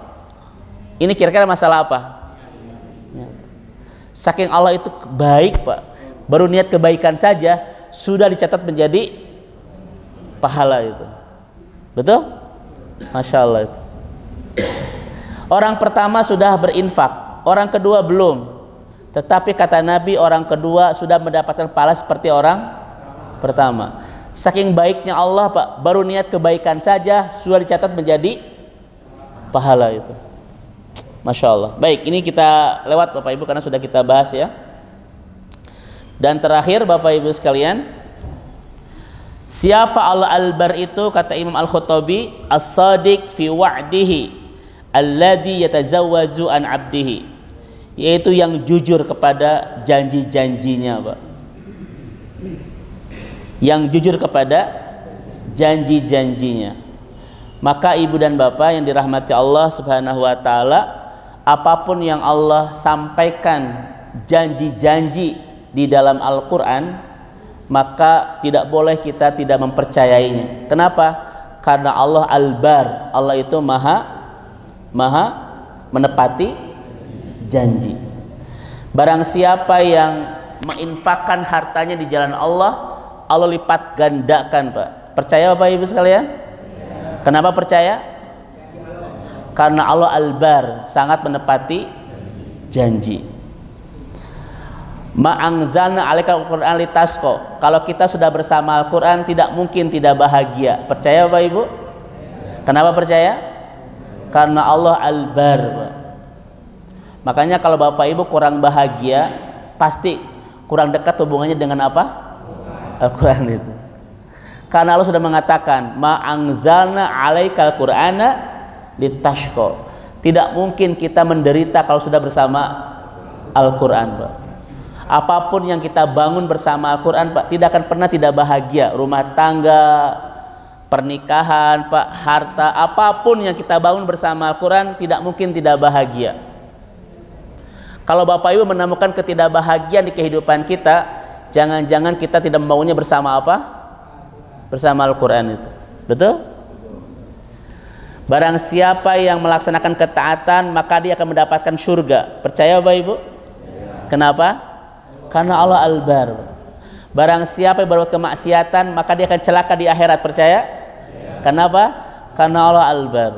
Ini kira-kira masalah apa? Saking Allah itu baik Pak, baru niat kebaikan saja sudah dicatat menjadi pahala itu. Betul? Masya Allah itu. Orang pertama sudah berinfak, orang kedua belum. Tetapi kata Nabi orang kedua sudah mendapatkan pahala seperti orang pertama. Saking baiknya Allah Pak, baru niat kebaikan saja sudah dicatat menjadi pahala itu. Masya Allah. Baik, ini kita lewat Bapak Ibu karena sudah kita bahas ya. Dan terakhir Bapak Ibu sekalian, siapa Allah Al-Bar itu? Kata Imam Al-Khattabi, as-sadiq fi wa'dihi alladhi yatazawwaju an 'abdihi, yaitu yang jujur kepada janji-janjinya Pak. Yang jujur kepada janji-janjinya. Maka ibu dan bapak yang dirahmati Allah Subhanahu wa taala, apapun yang Allah sampaikan janji-janji di dalam Al-Qur'an, maka tidak boleh kita tidak mempercayainya. Kenapa? Karena Allah Al-Bar, Allah itu maha menepati janji. Barang siapa yang menginfakkan hartanya di jalan Allah, Allah lipat gandakan Pak. Percaya Bapak Ibu sekalian? Kenapa percaya? Karena Allah Al-Bar, sangat menepati janji. Ma'angzalna 'alaikal Qur'an litasqa. Kalau kita sudah bersama Al-Qur'an tidak mungkin tidak bahagia. Percaya Bapak Ibu? Kenapa percaya? Karena Allah Al-Bar. Makanya kalau Bapak Ibu kurang bahagia, pasti kurang dekat hubungannya dengan apa? Al-Quran itu. Karena Allah sudah mengatakan, ma'angzalna 'alaikal Qur'ana litashqa. Tidak mungkin kita menderita kalau sudah bersama Al-Quran Pak. Apapun yang kita bangun bersama Al-Quran Pak, tidak akan pernah tidak bahagia. Rumah tangga, pernikahan Pak, harta, apapun yang kita bangun bersama Al-Quran tidak mungkin tidak bahagia. Kalau Bapak Ibu menemukan ketidakbahagiaan di kehidupan kita, jangan-jangan kita tidak membangunnya bersama apa? Bersama Al-Quran itu. Betul? Barang siapa yang melaksanakan ketaatan, maka dia akan mendapatkan surga. Percaya Bapak Ibu? Kenapa? Karena Allah Al-Bar. Barang siapa yang berbuat kemaksiatan, maka dia akan celaka di akhirat. Percaya? Kenapa? Karena Allah Al-Bar.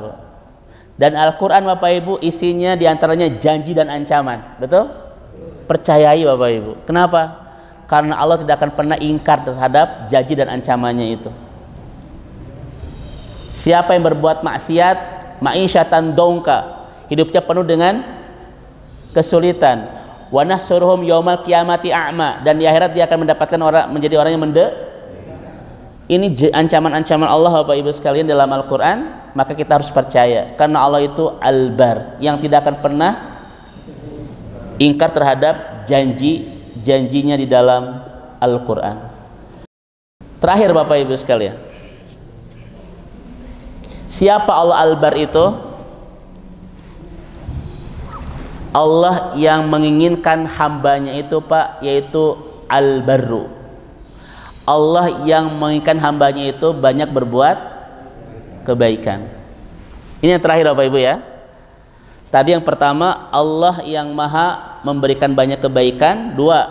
Dan Al-Quran Bapak Ibu isinya diantaranya janji dan ancaman. Betul? Percayai Bapak Ibu. Kenapa? Karena Allah tidak akan pernah ingkar terhadap janji dan ancamannya itu. Siapa yang berbuat maksiat, ma'isyatan dongka, hidupnya penuh dengan kesulitan. Wa nahsuruhum yaumal qiyamati a'ma, dan di akhirat dia akan mendapatkan menjadi orang yang Ini ancaman-ancaman Allah Bapak Ibu sekalian dalam Al-Quran. Maka kita harus percaya karena Allah itu Al-Bar, yang tidak akan pernah ingkar terhadap janjinya di dalam Al-Quran. Terakhir Bapak Ibu sekalian, siapa Allah Al-Bar itu? Allah yang menginginkan hambanya itu Pak, yaitu Al-Barru. Allah yang menginginkan hambanya itu banyak berbuat kebaikan. Ini yang terakhir Bapak Ibu ya. Tadi yang pertama, Allah yang maha memberikan banyak kebaikan. Dua,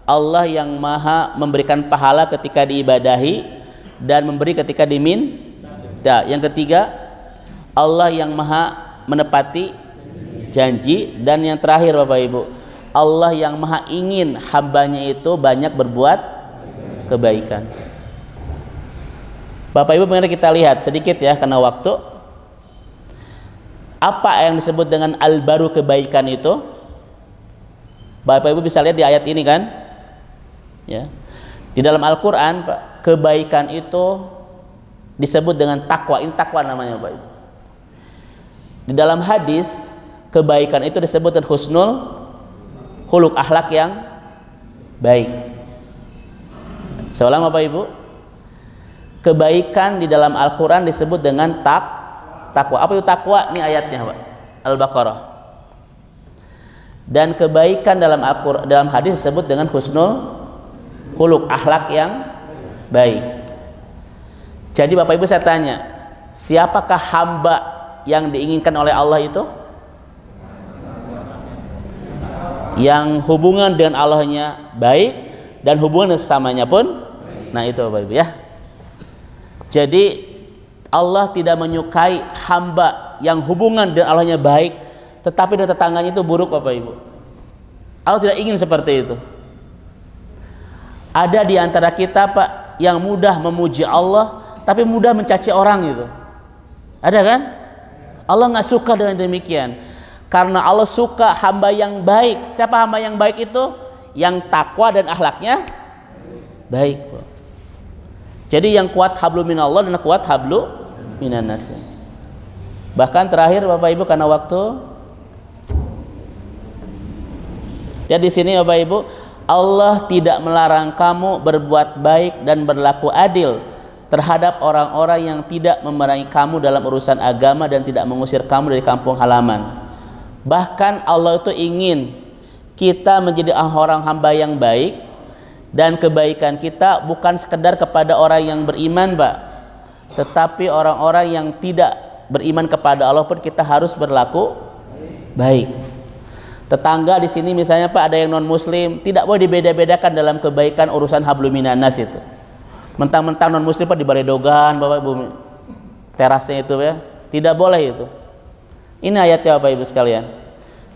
Allah yang maha memberikan pahala ketika diibadahi dan memberi ketika diminta. Yang ketiga, Allah yang maha menepati janji. Dan yang terakhir Bapak Ibu, Allah yang maha ingin hambanya itu banyak berbuat kebaikan. Bapak Ibu, mari kita lihat sedikit ya karena waktu. Apa yang disebut dengan Al-Baru, kebaikan itu? Bapak Ibu bisa lihat di ayat ini kan? Ya. Di dalam Al-Quran, Pak, kebaikan itu disebut dengan takwa. Ini takwa namanya, Pak. Di dalam hadis, kebaikan itu disebut dengan husnul khuluq, akhlak yang baik. Seulang Bapak Ibu, kebaikan di dalam Al-Quran disebut dengan takwa. Apa itu takwa? Ini ayatnya, Pak. Al-Baqarah. Dan kebaikan dalam hadis disebut dengan husnul khuluq, akhlak yang baik. Jadi Bapak Ibu saya tanya, siapakah hamba yang diinginkan oleh Allah itu? Yang hubungan dengan Allahnya baik dan hubungan sesamanya pun, nah itu Bapak Ibu ya. Jadi Allah tidak menyukai hamba yang hubungan dengan Allahnya baik tetapi dengan tetangganya itu buruk, Bapak Ibu. Allah tidak ingin seperti itu. Ada di antara kita, Pak, yang mudah memuji Allah tapi mudah mencaci orang gitu. Ada kan? Allah nggak suka dengan demikian. Karena Allah suka hamba yang baik. Siapa hamba yang baik itu? Yang takwa dan akhlaknya baik. Jadi yang kuat hablu minallah dan kuat hablu minannas. Bahkan terakhir Bapak Ibu karena waktu, ya di sini Bapak Ibu, Allah tidak melarang kamu berbuat baik dan berlaku adil terhadap orang-orang yang tidak memerangi kamu dalam urusan agama dan tidak mengusir kamu dari kampung halaman. Bahkan Allah itu ingin kita menjadi orang hamba yang baik, dan kebaikan kita bukan sekedar kepada orang yang beriman, Pak, tetapi orang-orang yang tidak beriman kepada Allah pun kita harus berlaku baik. Tetangga di sini misalnya, Pak, ada yang non muslim, tidak boleh dibeda-bedakan dalam kebaikan urusan hablum minannas itu. Mentang-mentang non muslim, Pak, di Baledogan, Bapak Ibu, terasnya itu ya, tidak boleh itu. Ini ayatnya Bapak Ibu sekalian.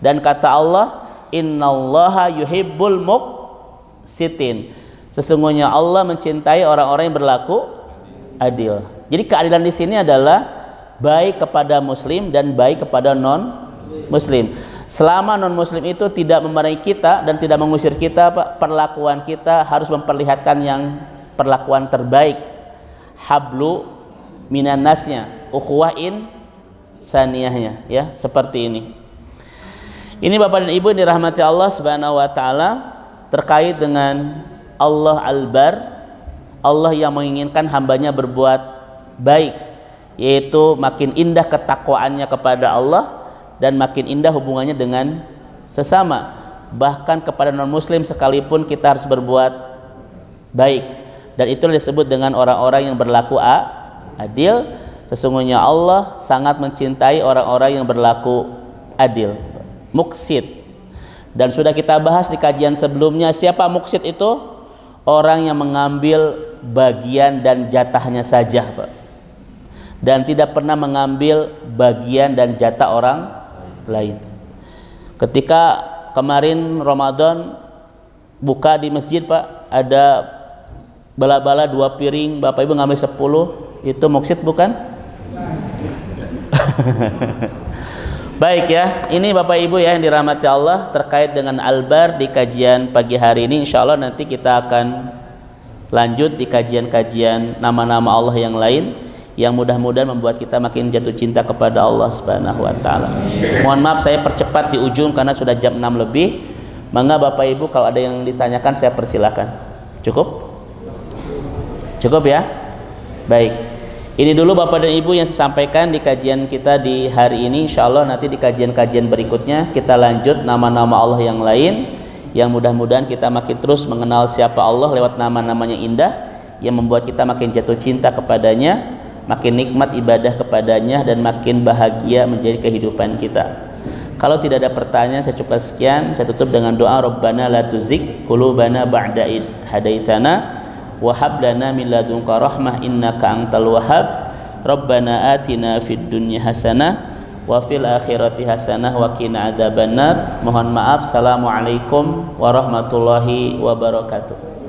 Dan kata Allah, innallaha yuhibbul muqsitin. Sesungguhnya Allah mencintai orang-orang yang berlaku adil. Jadi keadilan di sini adalah baik kepada muslim dan baik kepada non muslim. Selama non muslim itu tidak memarahi kita dan tidak mengusir kita, Pak, perlakuan kita harus memperlihatkan yang perlakuan terbaik. Hablu minannasnya, ukhuwahin saniyahnya, ya, seperti ini. Ini Bapak dan Ibu yang dirahmati Allah Subhanahu wa taala terkait dengan Allah Al-Bar, Allah yang menginginkan hambanya berbuat baik, yaitu makin indah ketakwaannya kepada Allah dan makin indah hubungannya dengan sesama. Bahkan kepada non muslim sekalipun kita harus berbuat baik, dan itu disebut dengan orang-orang yang berlaku adil. Sesungguhnya Allah sangat mencintai orang-orang yang berlaku adil, muksid. Dan sudah kita bahas di kajian sebelumnya, siapa muksid itu? Orang yang mengambil bagian dan jatahnya saja, Pak, dan tidak pernah mengambil bagian dan jatah orang lain. Ketika kemarin Ramadan buka di masjid, Pak, ada bala-bala 2 piring, Bapak Ibu ngambil 10, itu muksid bukan? Baik ya, ini Bapak Ibu ya yang dirahmati Allah terkait dengan Al-Bar di kajian pagi hari ini. Insya Allah nanti kita akan lanjut di kajian-kajian nama-nama Allah yang lain yang mudah-mudahan membuat kita makin jatuh cinta kepada Allah Subhanahu wa taala. Mohon maaf saya percepat di ujung karena sudah jam 6 lebih. Mangga Bapak Ibu kalau ada yang ditanyakan saya persilakan. Cukup? Cukup ya? Baik. Ini dulu Bapak dan Ibu yang saya sampaikan di kajian kita di hari ini. Insya Allah nanti di kajian-kajian berikutnya kita lanjut nama-nama Allah yang lain, yang mudah-mudahan kita makin terus mengenal siapa Allah lewat nama-namanya indah yang membuat kita makin jatuh cinta kepadanya, makin nikmat ibadah kepadanya, dan makin bahagia menjadi kehidupan kita. Kalau tidak ada pertanyaan saya cukup sekian. Saya tutup dengan doa, Rabbana la tuzigh qulubana ba'da id hadaitana wa hab lana min ladunka rahmah innaka antal wahhab. Rabbana atina fid dunya hasanah wa fil akhirati hasanah wa qina adzabannar. Mohon maaf. Assalamualaikum warahmatullahi wabarakatuh.